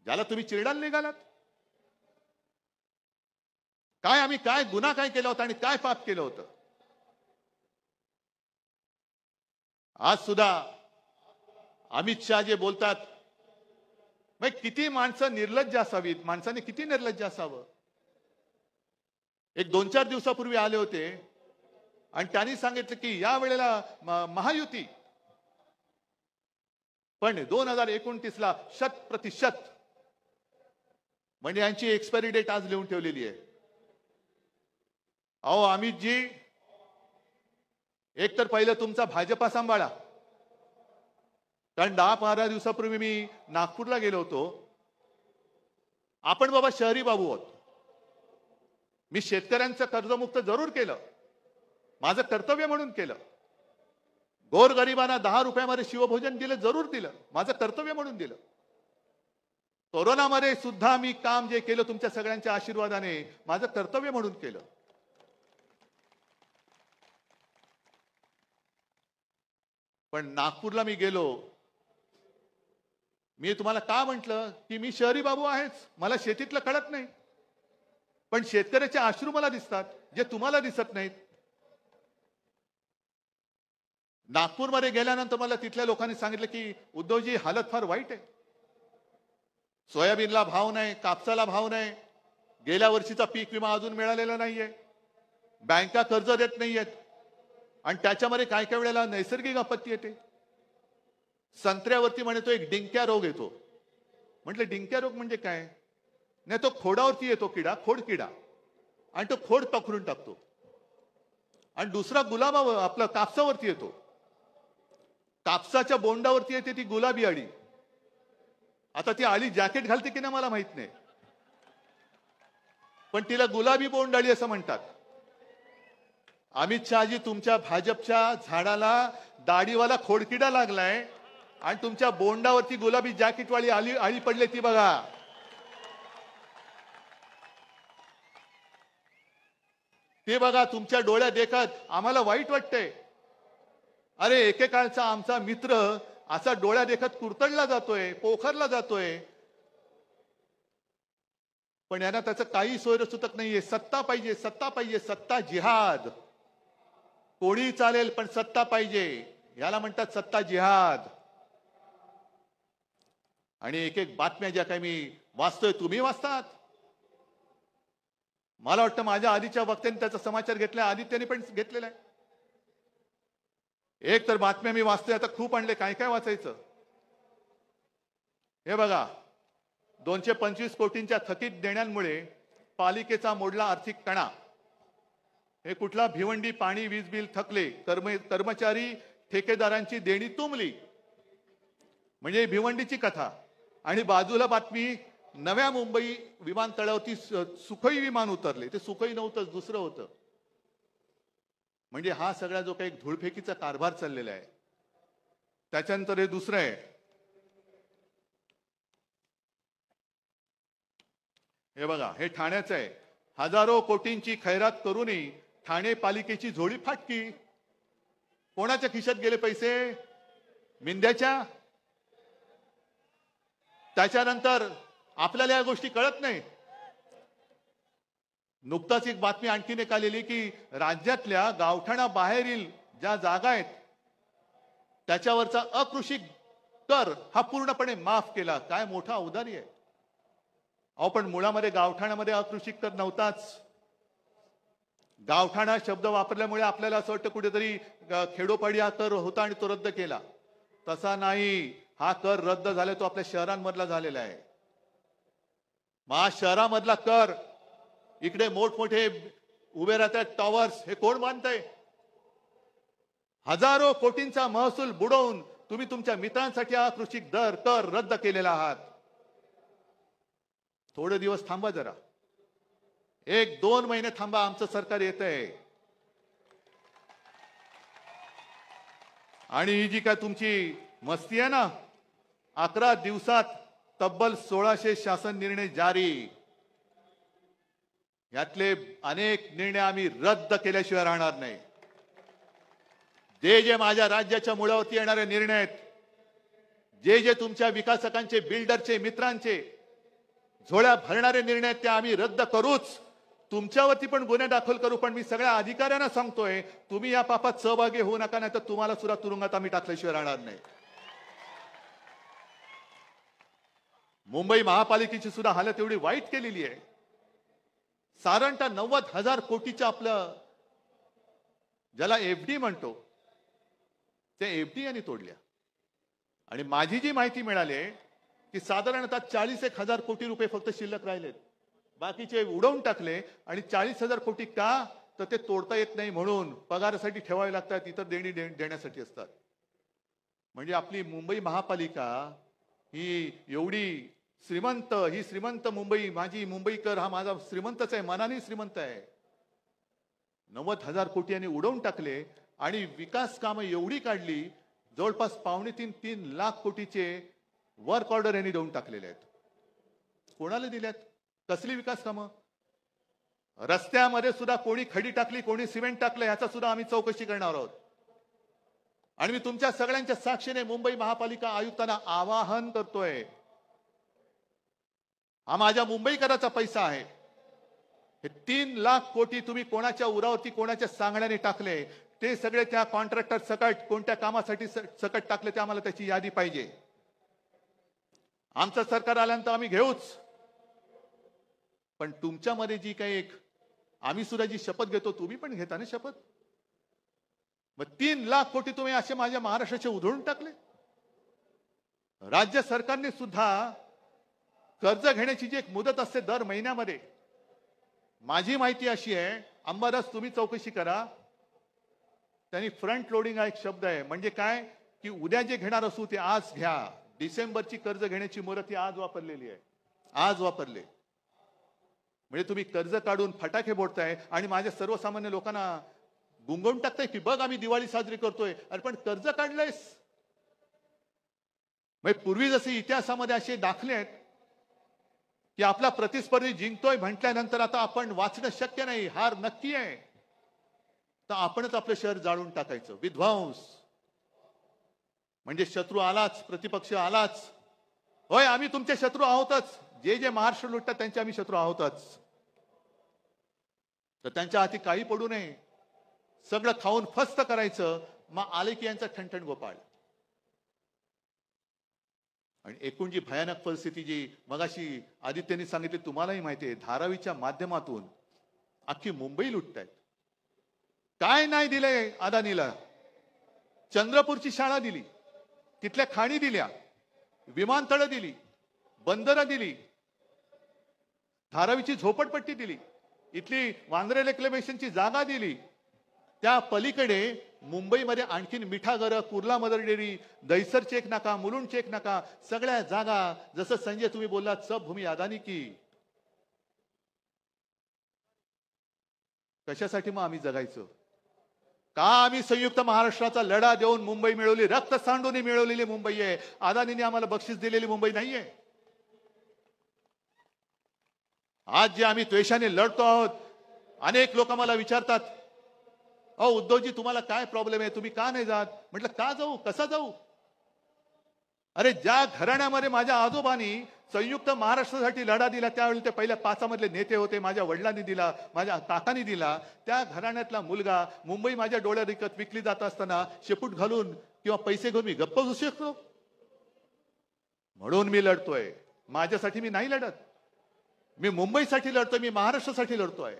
ज्याला तुम्ही चिरडायला निघालात, काय आम्ही काय गुन्हा काय केला होता आणि काय पाप केलं होतं? आज सुद्धा अमित शहा जे बोलतात, मग किती माणसं निर्लज्ज असावीत, माणसाने किती निर्लज्ज असावं. एक 2-4 दिवसापूर्वी आले होते आणि त्यांनी सांगितलं की या वेळेला महायुती, पण 2029ला 100% म्हणजे यांची एक्सपायरी डेट आज लिहून ठेवलेली आहे. अहो अमितजी, एक तर पहिलं तुमचा भाजपा सांभाळा. कारण 10-15 दिवसापूर्वी मी नागपूरला गेलो होतो. आपण बाबा शहरी बाबू आहोत. मी शेतकऱ्यांचं कर्जमुक्त जरूर केलं, माझं कर्तव्य म्हणून केलं. गोरगरिबांना 10 रुपयामध्ये शिवभोजन दिलं, जरूर दिलं, माझं कर्तव्य म्हणून दिलं. कोरोनामध्ये सुद्धा मी काम जे केलं तुमच्या सगळ्यांच्या आशीर्वादाने माझं कर्तव्य म्हणून केलं. पण नागपूरला मी गेलो, मी तुम्हाला का म्हटलं की मी शहरी बाबू आहेच, मला शेतीतलं कळत नाही, पण शेतकऱ्याचे अश्रू मला दिसतात जे तुम्हाला दिसत नाहीत. नागपूरमध्ये गेल्यानंतर मला तिथल्या लोकांनी सांगितलं की उद्धवजी हालत फार वाईट आहे. सोयाबीनला भाव नाही, कापसाला भाव नाही, गेल्या वर्षीचा पीक विमा अजून मिळालेला नाहीये, बँका कर्ज देत नाहीयेत, आणि त्याच्यामध्ये काय काय वेळेला नैसर्गिक आपत्ती येते. संत्र्यावरती म्हणतो एक डिंक्या रोग येतो. म्हटलं डिंक्या रोग म्हणजे काय? नाही, तो खोडावरती येतो किडा, खोड किडा, आणि तो खोड पकडून टाकतो. आणि दुसरा गुलाबा आपला कापसावरती येतो, कापसाच्या बोंडावरती येते ती गुलाबी अळी. आता ती अळी जॅकेट घालते की नाही मला माहित नाही, पण तिला गुलाबी बोंड अळी असं म्हणतात. अमित शहाजी, तुमच्या भाजपच्या झाडाला दाढीवाला खोडकिडा लागलाय आणि तुमच्या बोंडावरती गुलाबी जॅकेटवाली अळी पडली, ती बघा. ते बघा, तुमच्या डोळ्यात देखत आम्हाला वाईट वाटतंय. अरे एकेकाळचा आमचा मित्र असा डोळ्या देखत कुरतडला जातोय, पोखरला जातोय, पण यांना त्याचं काही सोयर सुतक नाहीये. सत्ता पाहिजे, सत्ता पाहिजे, सत्ता जिहाद. कोणी चालेल पण सत्ता पाहिजे, याला म्हणतात सत्ता जिहाद. आणि एक एक बातम्या ज्या काही मी वाचतोय, तुम्ही वाचतात. मला वाटतं माझ्या आधीच्या वक्त्यांनी त्याचा समाचार घेतलाय, आदित्यने पण घेतलेला आहे. एक तर बातम्या मी वाचतोय, आता खूप आणले, काय काय वाचायचं. हे बघा, 225 कोटींच्या थकीत देण्यांमुळे पालिकेचा मोडला आर्थिक कणा. हे कुठला? भिवंडी पाणी वीज बिल थकले, कर्मचारी ठेकेदारांची देणी तुंबली, म्हणजे भिवंडीची कथा. आणि बाजूला बातमी, नव्या मुंबई विमानतळावरती सुखोई विमान उतरले. ते सुखोई नव्हतं, दुसरं होतं. म्हणजे हा सगळा जो काही धूळफेकीचा कारभार चाललेला आहे, त्याच्यानंतर हे दुसरं आहे, हे बघा, हे ठाण्याचं आहे. हजारो कोटींची खैरात करूनही ठाणे पालिकेची झोळी फाटकी. कोणाच्या खिशात गेले पैसे? मिंद्याच्या. त्याच्यानंतर आपल्याला या गोष्टी कळत नाही. नुकताच एक बातमी आणखीन एक आलेली की राज्यातल्या गावठाणाबाहेरील ज्या जागा आहेत त्याच्यावरचा अकृषी कर हा पूर्णपणे माफ केला. काय मोठा औदार्य आहे. अहो, पण मुळामध्ये गावठाणामध्ये अकृषी कर नव्हताच. गावठाणा शब्द वापरल्यामुळे आपल्याला असं वाटतं कुठेतरी खेडोपाडी हा कर होता आणि तो रद्द केला. तसा नाही. हा कर रद्द झाला तो आपल्या शहरांमधला झालेला आहे. महा शहरामधला कर, इकडे मोठमोठे उभे राहतात टॉवर्स, हे कोण बांधतंय? हजारो कोटींचा महसूल बुडवून तुम्ही तुमच्या मित्रांसाठी हा कृषी दर कर रद्द केलेला आहात. थोडे दिवस थांबा जरा, 1-2 महिने थांबा. आमचं सरकार येतंय. आणि ही जी काय तुमची मस्ती आहे ना, 11 दिवसात तब्बल 1600 शासन निर्णय जारी. यातले अनेक निर्णय आम्ही रद्द केल्याशिवाय राहणार नाही. जे जे माझ्या राज्याच्या मुळावरती येणारे निर्णय आहेत, जे जे तुमच्या विकासकांचे, बिल्डरचे, मित्रांचे झोळ्या भरणारे निर्णय आहेत, ते आम्ही रद्द करूच. तुमच्यावरती पण गुन्हे दाखल करू. पण मी सगळ्या अधिकाऱ्यांना सांगतोय, तुम्ही या पापात सहभागी होऊ नका, नाही तर तुम्हाला सुद्धा तुरुंगात आम्ही टाकल्याशिवाय राहणार नाही. मुंबई महापालिकेची सुद्धा हालत एवढी वाईट केलेली आहे. साधारणतः 90,000 कोटीचं आपलं ज्याला एफडी म्हणतो, ते एफडी यांनी तोडल्या. आणि माझी जी माहिती मिळाली आहे की साधारणतः 40,000 कोटी रुपये फक्त शिल्लक राहिलेत. बाकीचे उडवून टाकले. आणि 40,000 कोटी का? तर ते तोडता येत नाही म्हणून पगारासाठी ठेवावे लागतात, इतर देणी देण्यासाठी असतात. म्हणजे आपली मुंबई महापालिका ही एवढी श्रीमंत, ही श्रीमंत मुंबई, माझी मुंबईकर हा माझा श्रीमंतच आहे, मनाने श्रीमंत आहे. 90,000 कोटी यांनी उडवून टाकले आणि विकास कामं एवढी काढली, जवळपास 2.5-3 लाख कोटीचे वर्क ऑर्डर यांनी देऊन टाकलेले आहेत. कोणाला दिल्यात? कसली विकास कामं? रस्त्यामध्ये सुद्धा कोणी खडी टाकली, कोणी सिमेंट टाकलं, याचा सुद्धा आम्ही चौकशी करणार आहोत. आणि मी तुमच्या सगळ्यांच्या साक्षीने मुंबई महापालिका आयुक्तांना आवाहन करतोय, हा माझ्या मुंबईकराचा पैसा आहे. हे 3 लाख कोटी तुम्ही कोणाच्या उरावरती, कोणाच्या सांगण्याने टाकले, ते सगळे त्या कॉन्ट्रॅक्टर सकट कोणत्या कामासाठी सकट टाकले ते आम्हाला त्याची यादी पाहिजे. आमचं सरकार आल्यानंतर आम्ही घेऊच. पण तुमच्यामध्ये जी काही एक आम्ही सुद्धा जी शपथ घेतो, तुम्ही पण घेता ना शपथ. मग 3 लाख कोटी तुम्ही असे माझ्या महाराष्ट्राचे उधळून टाकले. राज्य सरकारने सुद्धा कर्ज घेण्याची जी एक मुदत असते दर महिन्यामध्ये, माझी माहिती अशी आहे, अंबादास तुम्ही चौकशी करा, त्यांनी फ्रंट लोडिंग हा एक शब्द आहे. म्हणजे काय की उद्या जे घेणार असू ते आज घ्या. डिसेंबरची कर्ज घेण्याची मुदत ही आज वापरलेली आहे. आज वापरले म्हणजे तुम्ही कर्ज काढून फटाके फोडताय आणि माझ्या सर्वसामान्य लोकांना गुंगवून टाकताय की बघ आम्ही दिवाळी साजरी करतोय. अरे पण कर्ज काढलंयस. म्हणजे पूर्वी जसे इतिहासामध्ये असे दाखले आहेत की आपला प्रतिस्पर्धी जिंकतोय म्हटल्यानंतर आता आपण वाचणं शक्य नाही, हार नक्की आहे, तर आपणच आपलं शहर जाळून टाकायचं. विध्वंस म्हणजे शत्रू आलाच, प्रतिपक्ष आलाच. होय, आम्ही तुमचे शत्रू आहोतच. जे जे महाराष्ट्र लुटतात त्यांचे आम्ही शत्रू आहोतच. तर त्यांच्या हाती काही पडू नये, सगळं खाऊन फस्त करायचं. मग आले की यांचा ठणठण गोपाळ. आणि एकूण जी भयानक परिस्थिती जी मगाशी आदित्यने सांगितली, तुम्हालाही माहिती आहे, धारावीच्या माध्यमातून अख्खी मुंबई लुटतायत. काय नाही दिलंय अदानीला? चंद्रपूरची शाळा दिली, तिथल्या खाणी दिल्या, विमानतळं दिली, बंदरं दिली, धारावीची झोपडपट्टी दिली, इथली वांद्रे रेक्लेमेशनची जागा दिली. त्या पलीकडे मुंबईमध्ये आणखीन मिठागरं, Kurla mother dairy, Dahisar check Naka, Mulund check नाका, सगळ्या जागा. जसं संजय तुम्ही बोललात, सब भूमी अदानी की. कशासाठी मग आम्ही जगायचं? का आम्ही संयुक्त महाराष्ट्राचा लढा देऊन मुंबई मिळवली, रक्त सांडून मिळवलेली मुंबई आहे. अदानीने आम्हाला बक्षीस दिलेली मुंबई नाहीये. आज जे आम्ही द्वेषाने लढतो आहोत, अनेक लोक मला विचारतात, अहो उद्धवजी तुम्हाला काय प्रॉब्लेम आहे, तुम्ही का नाही जात? म्हटलं का जाऊ, कसा जाऊ? अरे ज्या घराण्यामध्ये माझ्या आजोबांनी संयुक्त महाराष्ट्रासाठी लढा दिला, त्यावेळी ते पहिल्या पाचामधले नेते होते, माझ्या वडिलांनी दिला, माझ्या काकांनी दिला, त्या घराण्यातला मुलगा मुंबई माझ्या डोळ्यात विकली जात असताना शेपूट घालून किंवा पैसे घेऊन मी गप्प बसू शकतो? म्हणून मी लढतोय. माझ्यासाठी मी नाही लढत, मी मुंबईसाठी लढतोय, मी महाराष्ट्रासाठी लढतोय.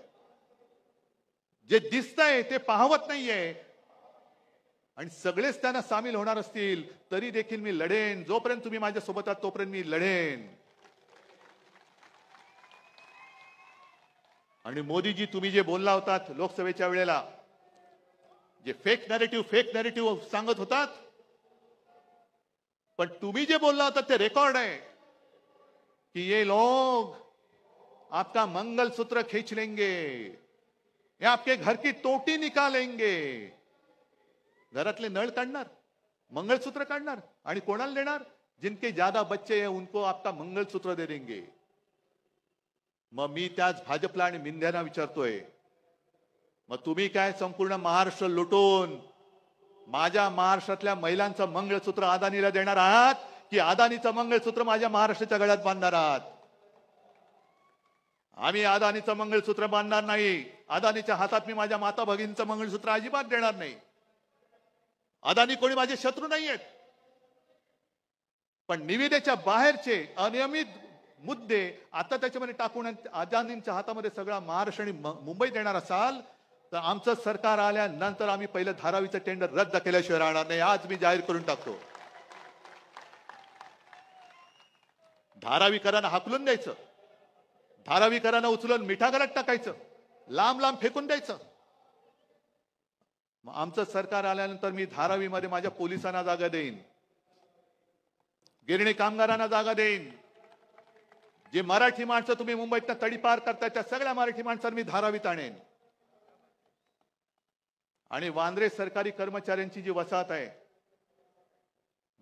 जे दिसतंय ते पाहवत नाहीये आणि सगळेच त्यांना सामील होणार असतील तरी देखील मी लढेन. जोपर्यंत तुम्ही माझ्या सोबत आहात तोपर्यंत मी लढेन. आणि मोदीजी तुम्ही जे बोलला होतात लोकसभेच्या वेळेला, जे फेक नॅरेटिव्ह सांगत होतात, पण तुम्ही जे बोलला होता ते रेकॉर्ड आहे की ये लोग आपका मंगलसूत्र खींच लेंगे, ये आपके घर की तोटी निकालेंगे. घरातले नळ काढणार, मंगलसूत्र काढणार आणि कोणाला देणार? जिनके ज्यादा बच्चे हैं उनको आपका मंगलसूत्र दे देंगे. मग मी त्याच भाजपला आणि मिंध्यांना विचारतोय, मग तुम्ही काय संपूर्ण महाराष्ट्र लुटून माझ्या महाराष्ट्रातल्या महिलांचं मंगळसूत्र अदानीला देणार आहात की अदानीचं मंगळसूत्र माझ्या महाराष्ट्राच्या गळ्यात बांधणार आहात? आम्ही अदानीचं मंगळसूत्र बांधणार नाही. अदानीच्या हातात मी माझ्या माता भगिनीचं मंगळसूत्र अजिबात देणार नाही. अदानी कोणी माझे शत्रू नाहीयेत, पण निविदेच्या बाहेरचे अनियमित मुद्दे आता त्याच्यामध्ये टाकून अदानींच्या हातामध्ये सगळा महाराष्ट्र आणि मुंबई देणार असाल तर आमचं सरकार आल्यानंतर आम्ही पहिलं धारावीचं टेंडर रद्द केल्याशिवाय राहणार नाही. आज मी जाहीर करून टाकतो. धारावीकरांना हाकलून द्यायचं, धारावीकरांना उचलून मिठागरात टाकायचं, लांब लांब फेकून द्यायचं. आमचं सरकार आल्यानंतर मी धारावीमध्ये माझ्या पोलिसांना जागा देईन, गिरणी कामगारांना जागा देईन. जे मराठी माणसं तुम्ही मुंबईतनं तडीपार करताय त्या सगळ्या मराठी माणसांना मी धारावीत आणेन. आणि वांद्रे सरकारी कर्मचाऱ्यांची जी वसाहत आहे,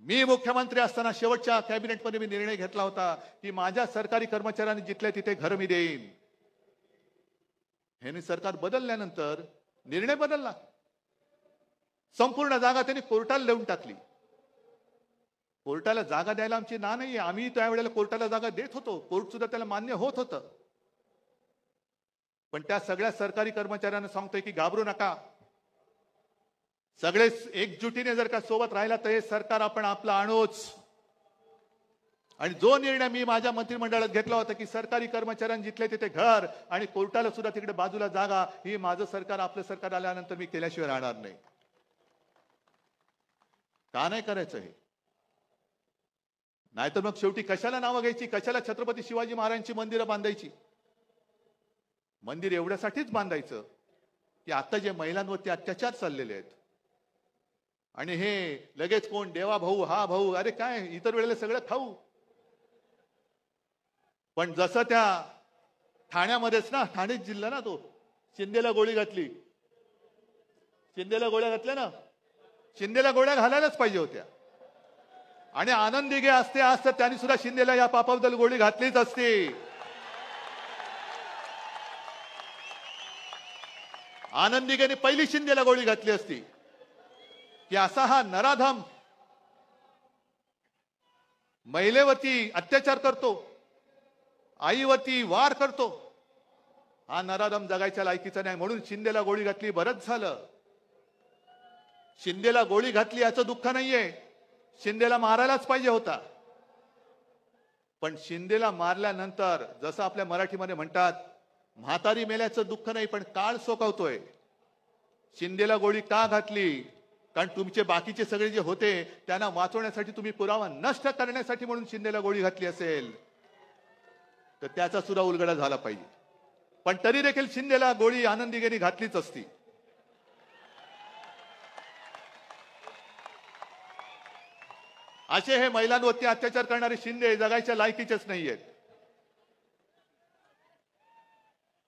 मी मुख्यमंत्री असताना शेवटच्या कॅबिनेटमध्ये मी निर्णय घेतला होता की माझ्या सरकारी कर्मचाऱ्यांनी जिथल्या तिथे घर मी देईन. हे सरकार बदलल्यानंतर निर्णय बदलला. संपूर्ण जागा त्यांनी कोर्टाला देऊन टाकली. कोर्टाला जागा द्यायला आमची ना नाहीये, आम्ही त्यावेळेला कोर्टाला जागा देत होतो, कोर्ट सुद्धा त्याला मान्य होत होतं. पण त्या सगळ्या सरकारी कर्मचाऱ्यांना सांगतोय की घाबरू नका, सगळे एकजुटीने जर का सोबत राहिला तर हे सरकार आपण आपलं आणूच. आणि जो निर्णय मी माझ्या मंत्रिमंडळात घेतला होता की सरकारी कर्मचाऱ्यांनी जिथले तिथे घर आणि कोर्टाला सुद्धा तिकडे बाजूला जागा, ही माझं सरकार आपलं सरकार आल्यानंतर मी केल्याशिवाय राहणार नाही. का नाही करायचं हे? नाहीतर मग शेवटी कशाला नावं घ्यायची, कशाला छत्रपती शिवाजी महाराजांची मंदिरं बांधायची? मंदिर एवढ्यासाठीच बांधायचं की आता जे महिलांवरती अत्याचार चाललेले आहेत आणि हे लगेच कोण देवा भाऊ हा भाऊ, अरे काय इतर वेळेला सगळं खाऊ. पण जसं त्या ठाण्यामध्येच ना, ठाणे जिल्हा ना, तो शिंदेला गोळी घातली, शिंदेला गोळ्या घातल्या ना, शिंदेला गोळ्या घालायलाच पाहिजे होत्या. आणि आनंद दिघे असते आज तर त्यांनी सुद्धा शिंदेला या पापाबद्दल गोळी घातलीच असते. आनंद दिघेने पहिली शिंदेला गोळी घातली असती की असा हा नराधम महिलेवरती अत्याचार करतो, आईवरती वार करतो, हा नराधम जगायच्या लायकीचा नाही. म्हणून शिंदेला गोळी घातली, बरंच झालं. शिंदेला गोळी घातली याचं दुःख नाहीये, शिंदेला मारायलाच पाहिजे होता. पण शिंदेला मारल्यानंतर जसं आपल्या मराठीमध्ये म्हणतात, म्हातारी मेल्याचं दुःख नाही पण काळ सोकावतोय. शिंदेला गोळी का घातली? कारण तुमचे बाकीचे सगळे जे होते त्यांना वाचवण्यासाठी, तुम्ही पुरावा नष्ट करण्यासाठी म्हणून शिंदेला गोळी घातली असेल तर त्याचा सुद्धा उलगडा झाला पाहिजे. पण तरी देखील शिंदेला गोळी आनंद दिघेने घातलीच असती. असे हे महिलांवरती अत्याचार करणारे शिंदे जगायच्या लायकीचेच नाहीयेत.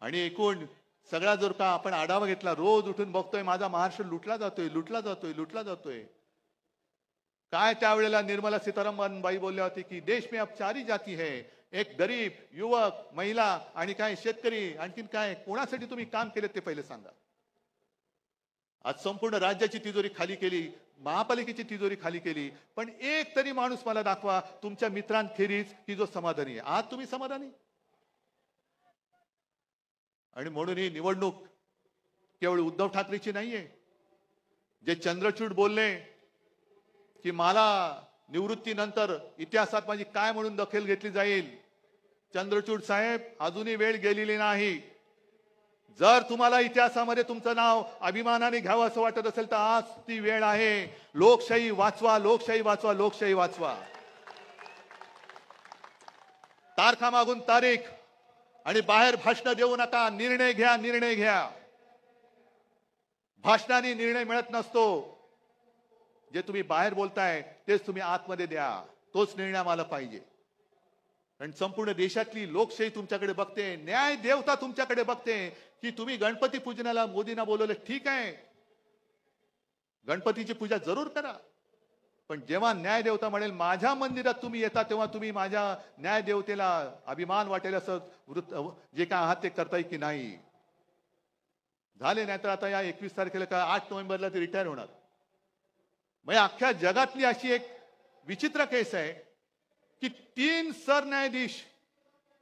आणि एकूण सगळा जर का आपण आढावा घेतला, रोज उठून बघतोय माझा महाराष्ट्र लुटला जातोय, लुटला जातोय, लुटला जातोय. काय त्यावेळेला निर्मला सीतारामन बाई बोलल्या होती की देश में अब 4 ही जाती है, एक गरीब, युवक, महिला आणि काय शेतकरी, आणखीन काय, कोणासाठी तुम्ही काम केले ते पहिले सांगा. आज संपूर्ण राज्याची तिजोरी खाली केली, महापालिकेची तिजोरी खाली केली, पण एक तरी माणूस मला दाखवा तुमच्या मित्रांखेरीज की जो समाधानी आहे. आज तुम्ही समाधानी? आणि म्हणून ही निवडणूक केवळ उद्धव ठाकरेची नाहीये. जे चंद्रचूड बोलले की मला निवृत्तीनंतर इतिहासात माझी काय म्हणून दखल घेतली जाईल, चंद्रचूड साहेब अजूनही वेळ गेलेली नाही. जर तुम्हाला इतिहासामध्ये तुमचं नाव अभिमानाने घ्यावं असं वाटत असेल तर आज ती वेळ आहे. लोकशाही वाचवा, लोकशाही वाचवा, लोकशाही वाचवा. तारखा मागून तारीख आणि बाहेर भाषण देऊ नका. निर्णय घ्या, निर्णय घ्या. भाषणाने निर्णय मिळत नसतो. जे तुम्ही बाहेर बोलताय तेच तुम्ही आतमध्ये द्या. तोच निर्णय आम्हाला पाहिजे. कारण संपूर्ण देशातली लोकशाही तुमच्याकडे बघते, न्याय देवता तुमच्याकडे बघते की तुम्ही गणपती पूजनाला मोदींना बोलवलं, ठीक आहे, गणपतीची पूजा जरूर करा, पण जेव्हा न्याय देवता म्हणेल माझ्या मंदिरात तुम्ही येता तेव्हा तुम्ही माझ्या न्याय देवतेला अभिमान वाटेल असं वृत्त जे काय आहात ते करताय की नाही. झाले नाही तर आता या 21 तारखेला का 8 नोव्हेंबरला ते रिटायर होणार. म्हणजे अख्ख्या जगातली अशी एक विचित्र केस आहे की 3 सरन्यायाधीश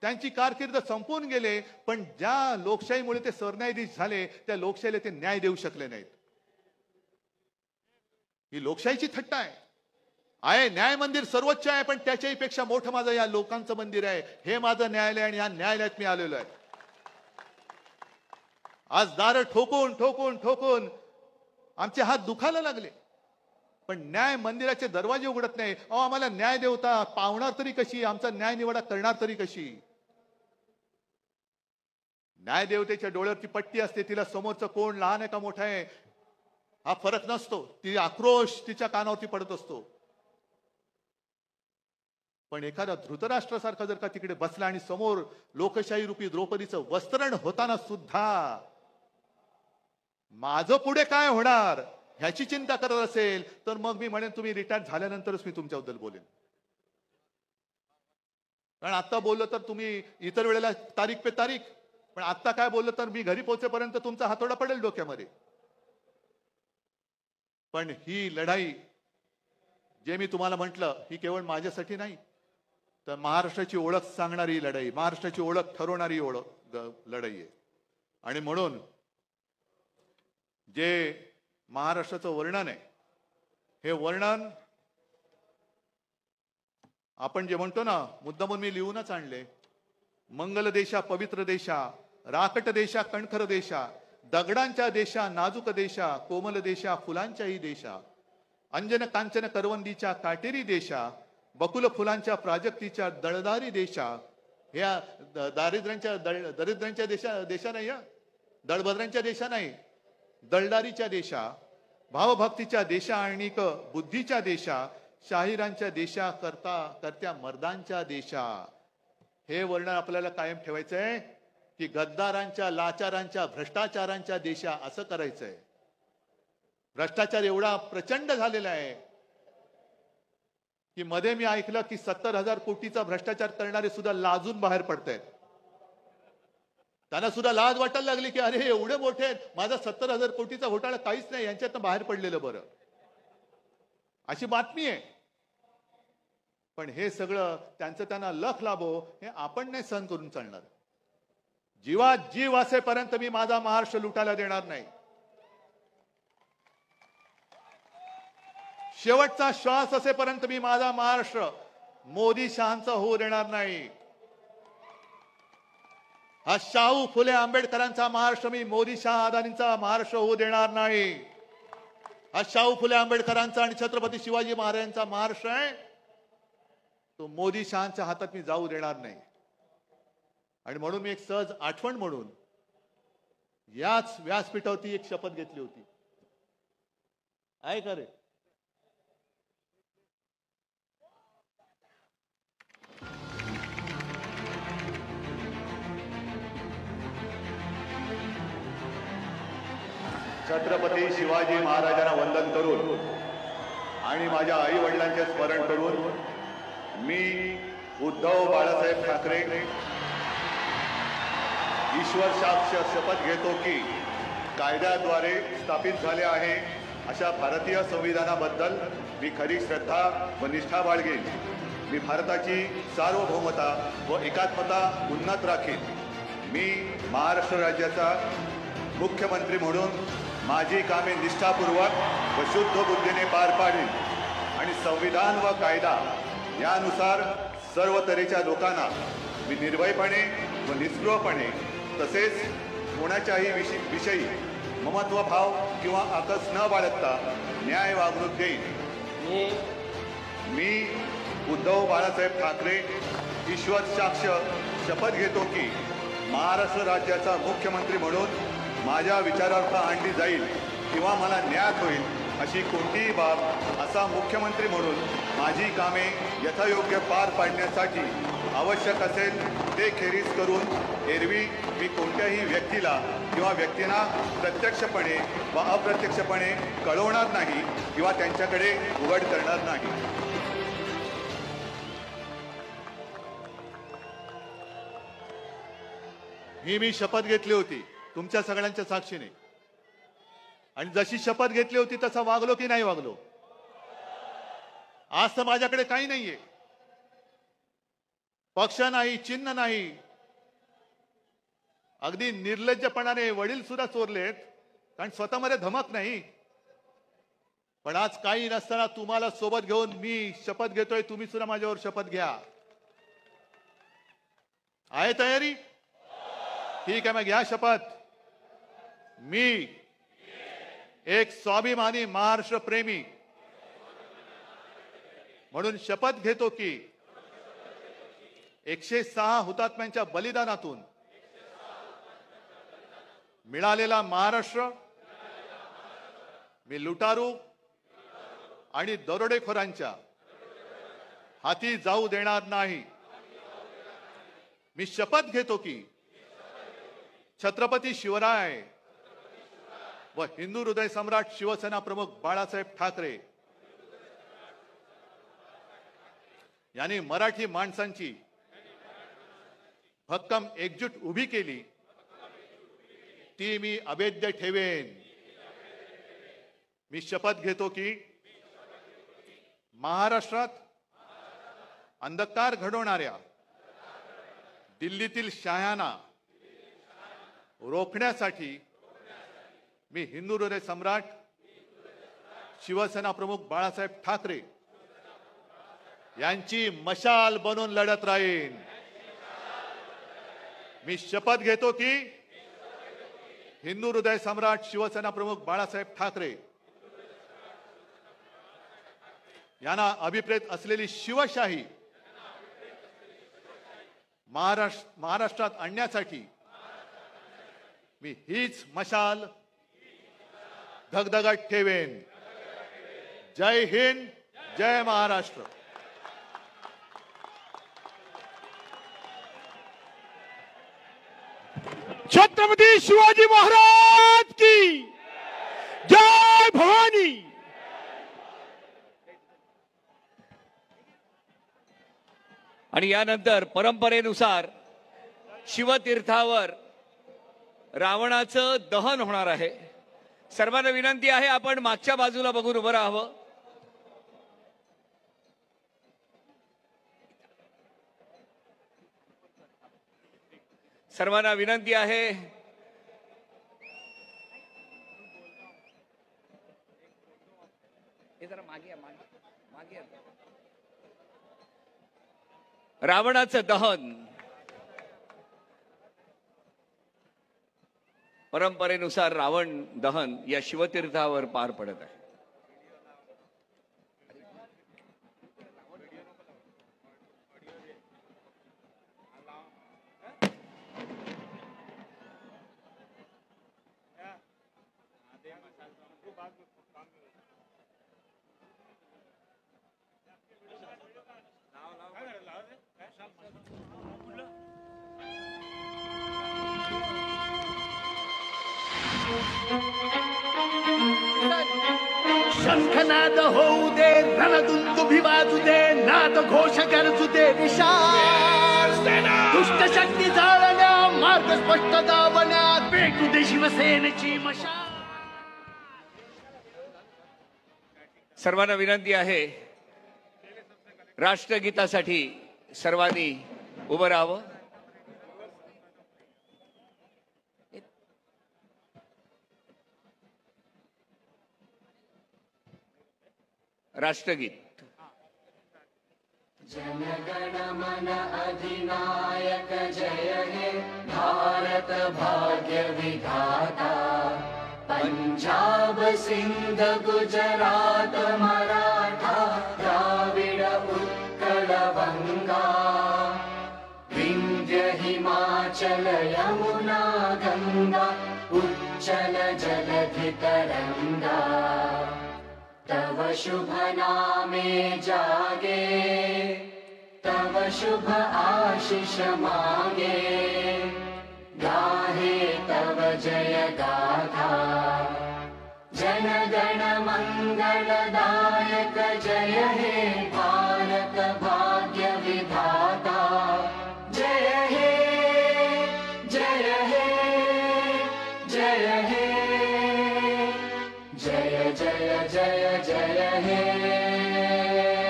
त्यांची कारकीर्द संपून गेले, पण ज्या लोकशाहीमुळे ते सरन्यायाधीश झाले त्या लोकशाहीला ते न्याय देऊ शकले नाहीत. ही लोकशाहीची थट्टा आहे. न्याय मंदिर सर्वोच्च आहे, पण त्याच्याही पेक्षा मोठं माझं या लोकांचं मंदिर आहे. हे माझं न्यायालय आणि या न्यायालयात मी आलेलो आहे. आज दार ठोकून ठोकून ठोकून आमचे हात दुखायला लागले, पण न्याय मंदिराचे दरवाजे उघडत नाही. आम्हाला न्याय देवता पावणार तरी कशी, आमचा न्याय निवाडा करणार तरी कशी. न्याय देवतेच्या डोळ्यावरची पट्टी असते, तिला समोरचं कोण लहान आहे का मोठा आहे हा फरक नसतो. ती आक्रोश तिच्या कानावरती पडत असतो. पण एखादा धृतराष्ट्रासारखा जर का तिकडे बसला आणि समोर लोकशाही रूपी द्रौपदीचं वस्त्रण होताना सुद्धा माझं पुढे काय होणार ह्याची चिंता करत असेल तर मग मी म्हणेन तुम्ही रिटायर झाल्यानंतरच मी तुमच्याबद्दल बोलेन. कारण आता बोललो तर तुम्ही इतर वेळेला तारीख पे तारीख, पण आता काय बोललो तर मी घरी पोहोचेपर्यंत तुमचा हातोडा पडेल डोक्यामध्ये. पण ही लढाई जे मी तुम्हाला म्हटलं ही केवळ माझ्यासाठी नाही, तर महाराष्ट्राची ओळख सांगणारी लढाई, महाराष्ट्राची ओळख ठरवणारी लढाई आहे. आणि म्हणून जे महाराष्ट्राचं वर्णन आहे हे वर्णन आपण जे म्हणतो ना, मुद्दामून मी लिहूनच आणले. मंगल देशा पवित्र देशा, राकट देशा कणखर देशा, दगडांच्या देशा नाजूक देशा, कोमल देशा फुलांच्याही देशा, अंजन कांचन करवंदीच्या काटेरी देशा, बकुल फुलांच्या प्राजक्तीच्या दळदारी देशा. ह्या दरिद्रांच्या देशा नाही, दळभद्रांच्या देशा नाही, दळदारीच्या देशा, भावभक्तीच्या देशा आणि बुद्धीच्या देशा, शाहिरांच्या देशा, करत्या मर्दांच्या देशा. हे वर्णन आपल्याला कायम ठेवायचंय की गद्दारांच्या, लाचारांच्या, भ्रष्टाचारांच्या देशा असं करायचंय. भ्रष्टाचार एवढा प्रचंड झालेला आहे की मध्ये मी ऐकलं की 70,000 कोटीचा भ्रष्टाचार करणारे सुद्धा लाजून बाहेर पडतायत. त्यांना सुद्धा लाज वाटायला लागली की अरे एवढे मोठे आहेत, माझा 70,000 कोटीचा घोटाळा काहीच नाही, यांच्यातनं बाहेर पडलेलं बरं, अशी बातमी आहे. पण हे सगळं त्यांना लख लाभो हे आपण नाही सहन करून चालणार. जीवात जीव असेपर्यंत मी माझा महाराष्ट्र लुटायला देणार नाही. शेवटचा श्वास असेपर्यंत मी माझा महाराष्ट्र मोदी शहांचा होऊ देणार नाही. हा शाहू फुले आंबेडकरांचा महाराष्ट्र मी मोदी शाह अदानींचा महाराष्ट्र होऊ देणार नाही. हा शाहू फुले आंबेडकरांचा आणि छत्रपती शिवाजी महाराजांचा महाराष्ट्र आहे, तो मोदी शहांच्या हातात मी जाऊ देणार नाही. आणि म्हणून मी एक सहज आठवण म्हणून याच व्यासपीठावरती एक शपथ घेतली होती. आहे का रे? छत्रपती शिवाजी महाराजांना वंदन करून आणि माझ्या आई वडिलांचे स्मरण करून मी उद्धव बाळासाहेब ठाकरे ईश्वर साक्ष शपथ घेतो की कायद्याद्वारे स्थापित झाले आहे अशा भारतीय संविधानाबद्दल मी खरी श्रद्धा व निष्ठा बाळगेन. मी भारताची सार्वभौमता व एकात्मता उन्नत राखीन. मी महाराष्ट्र राज्याचा मुख्यमंत्री म्हणून माझी कामे निष्ठापूर्वक व शुद्ध बुद्धीने पार पाडीन आणि संविधान व कायदा यानुसार सर्व तऱ्हेच्या लोकांना मी निर्भयपणे व निस्पृहपणे तसेच कोणाच्याही विषयी ममत्वभाव किंवा आकस न बाळगता न्याय वागणूक देईन. मी उद्धव बाळासाहेब ठाकरे ईश्वर साक्ष शपथ घेतो की महाराष्ट्र राज्याचा मुख्यमंत्री म्हणून माझ्या विचारार्थ आणली जाईल किंवा मला ज्ञात होईल अशी कोणतीही बाब असा मुख्यमंत्री म्हणून माझी कामे यथायोग्य पार पाडण्यासाठी आवश्यक असेल ते खेरीज करून एरवी मी कोणत्याही व्यक्तीला किंवा व्यक्तींना प्रत्यक्षपणे व अप्रत्यक्षपणे कळवणार नाही किंवा त्यांच्याकडे उघड करणार नाही. मी शपथ घेतली होती तुमच्या सगळ्यांच्या साक्षीने आणि जशी शपथ घेतली होती तसा वागलो की नाही वागलो. आज तर माझ्याकडे काही नाहीये, पक्ष नाही, चिन्ह नाही. अगदी निर्लज्जपणाने वडील सुद्धा चोरलेत कारण स्वतःमध्ये धमक नाही. पण आज काही नसताना तुम्हाला सोबत घेऊन मी शपथ घेतोय. तुम्ही सुद्धा माझ्यावर शपथ घ्या. आहे तयारी? ठीक आहे, मग घ्या शपथ. मी एक स्वाभिमानी महाराष्ट्र प्रेमी म्हणून शपथ घेतो की 106 हुतात्म्यांच्या बलिदानातून मिळालेला महाराष्ट्र मी लुटारू आणि दरोडेखोरांच्या हाती जाऊ देणार नाही. मी शपथ घेतो की छत्रपती शिवराय व हिंदू हृदय सम्राट शिवसेना प्रमुख बाळासाहेब ठाकरे यांनी मराठी माणसांची भक्कम एकजूट उभी केली ती मी अभेद्य ठेवेन. मी शपथ घेतो की महाराष्ट्रात अंधकार घडवणाऱ्या दिल्लीतील शहाण्यांना रोखण्यासाठी मी हिंदू हृदय सम्राट शिवसेना प्रमुख बाळासाहेब ठाकरे यांची मशाल बनून लढत राहीन. मी शपथ घेतो की हिंदू हृदय सम्राट शिवसेना प्रमुख बाळासाहेब ठाकरे यांना अभिप्रेत असलेली शिवशाही महाराष्ट्रात आणण्यासाठी मी हीच मशाल धगधगत ठेवेन. जय हिंद, जय महाराष्ट्र.
छत्रपती शिवाजी महाराज की जय भवानी.
आणि यानंतर परंपरेनुसार शिवतीर्थावर रावणाचं दहन होणार आहे. सर्वांना विनंती आहे आपण मागच्या बाजूला बघून उभं राहावं. सर्वांना विनंती आहे रावणाचं दहन परंपरेनुसार रावण दहन या शिवतीर्थावर पार पडत आहे.
शंखनाद होऊ दे, रणदुंदुभी वाजू दे, नाद घोष गरजू दे विशाल. दुष्ट शक्ती जाळण्या, मार्ग स्पष्ट दावण्यात पेटू दे शिवसेनेची मशाल.
सर्वांना विनंती आहे, राष्ट्रगीतासाठी सर्वांनी उभं राहावं. राष्ट्रगीत.
जनगण मन अधिनायक जय हे भारत भाग्य विधाता. पंजाब सिंध गुजरात मराठा द्राविड उत्कल बंगा. विंध्य हिमाचल यमुना गंगा उच्चल जलधि तरंगा. तव शुभ नामे जागे, तव शुभ आशीष मांगे. गाहे तव जय गाथा, जनगण मंगलदायक जय हे भारत भाग्य विधाता. जय हे जय हे जय हे जय जय जय जय हे.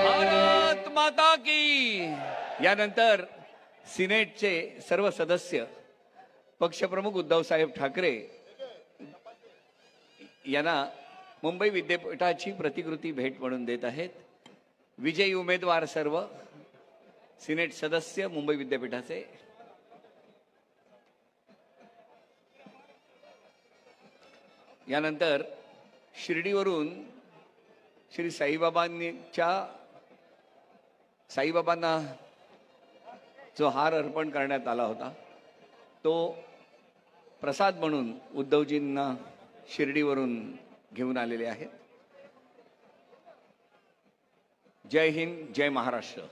भारत माता की. यानंतर सिनेटचे सर्व सदस्य पक्षप्रमुख उद्धवसाहेब ठाकरे यांना मुंबई विद्यापीठाची प्रतिकृती भेट म्हणून देत आहेत. विजयी उमेदवार सर्व सिनेट सदस्य मुंबई विद्यापीठाचे. यानंतर शिर्डीवरून श्री साईबाबांना जो हार अर्पण करण्यात आला होता तो प्रसाद म्हणून उद्धवजींना शिर्डीवरून घेऊन आलेले आहेत. जय हिंद, जय महाराष्ट्र.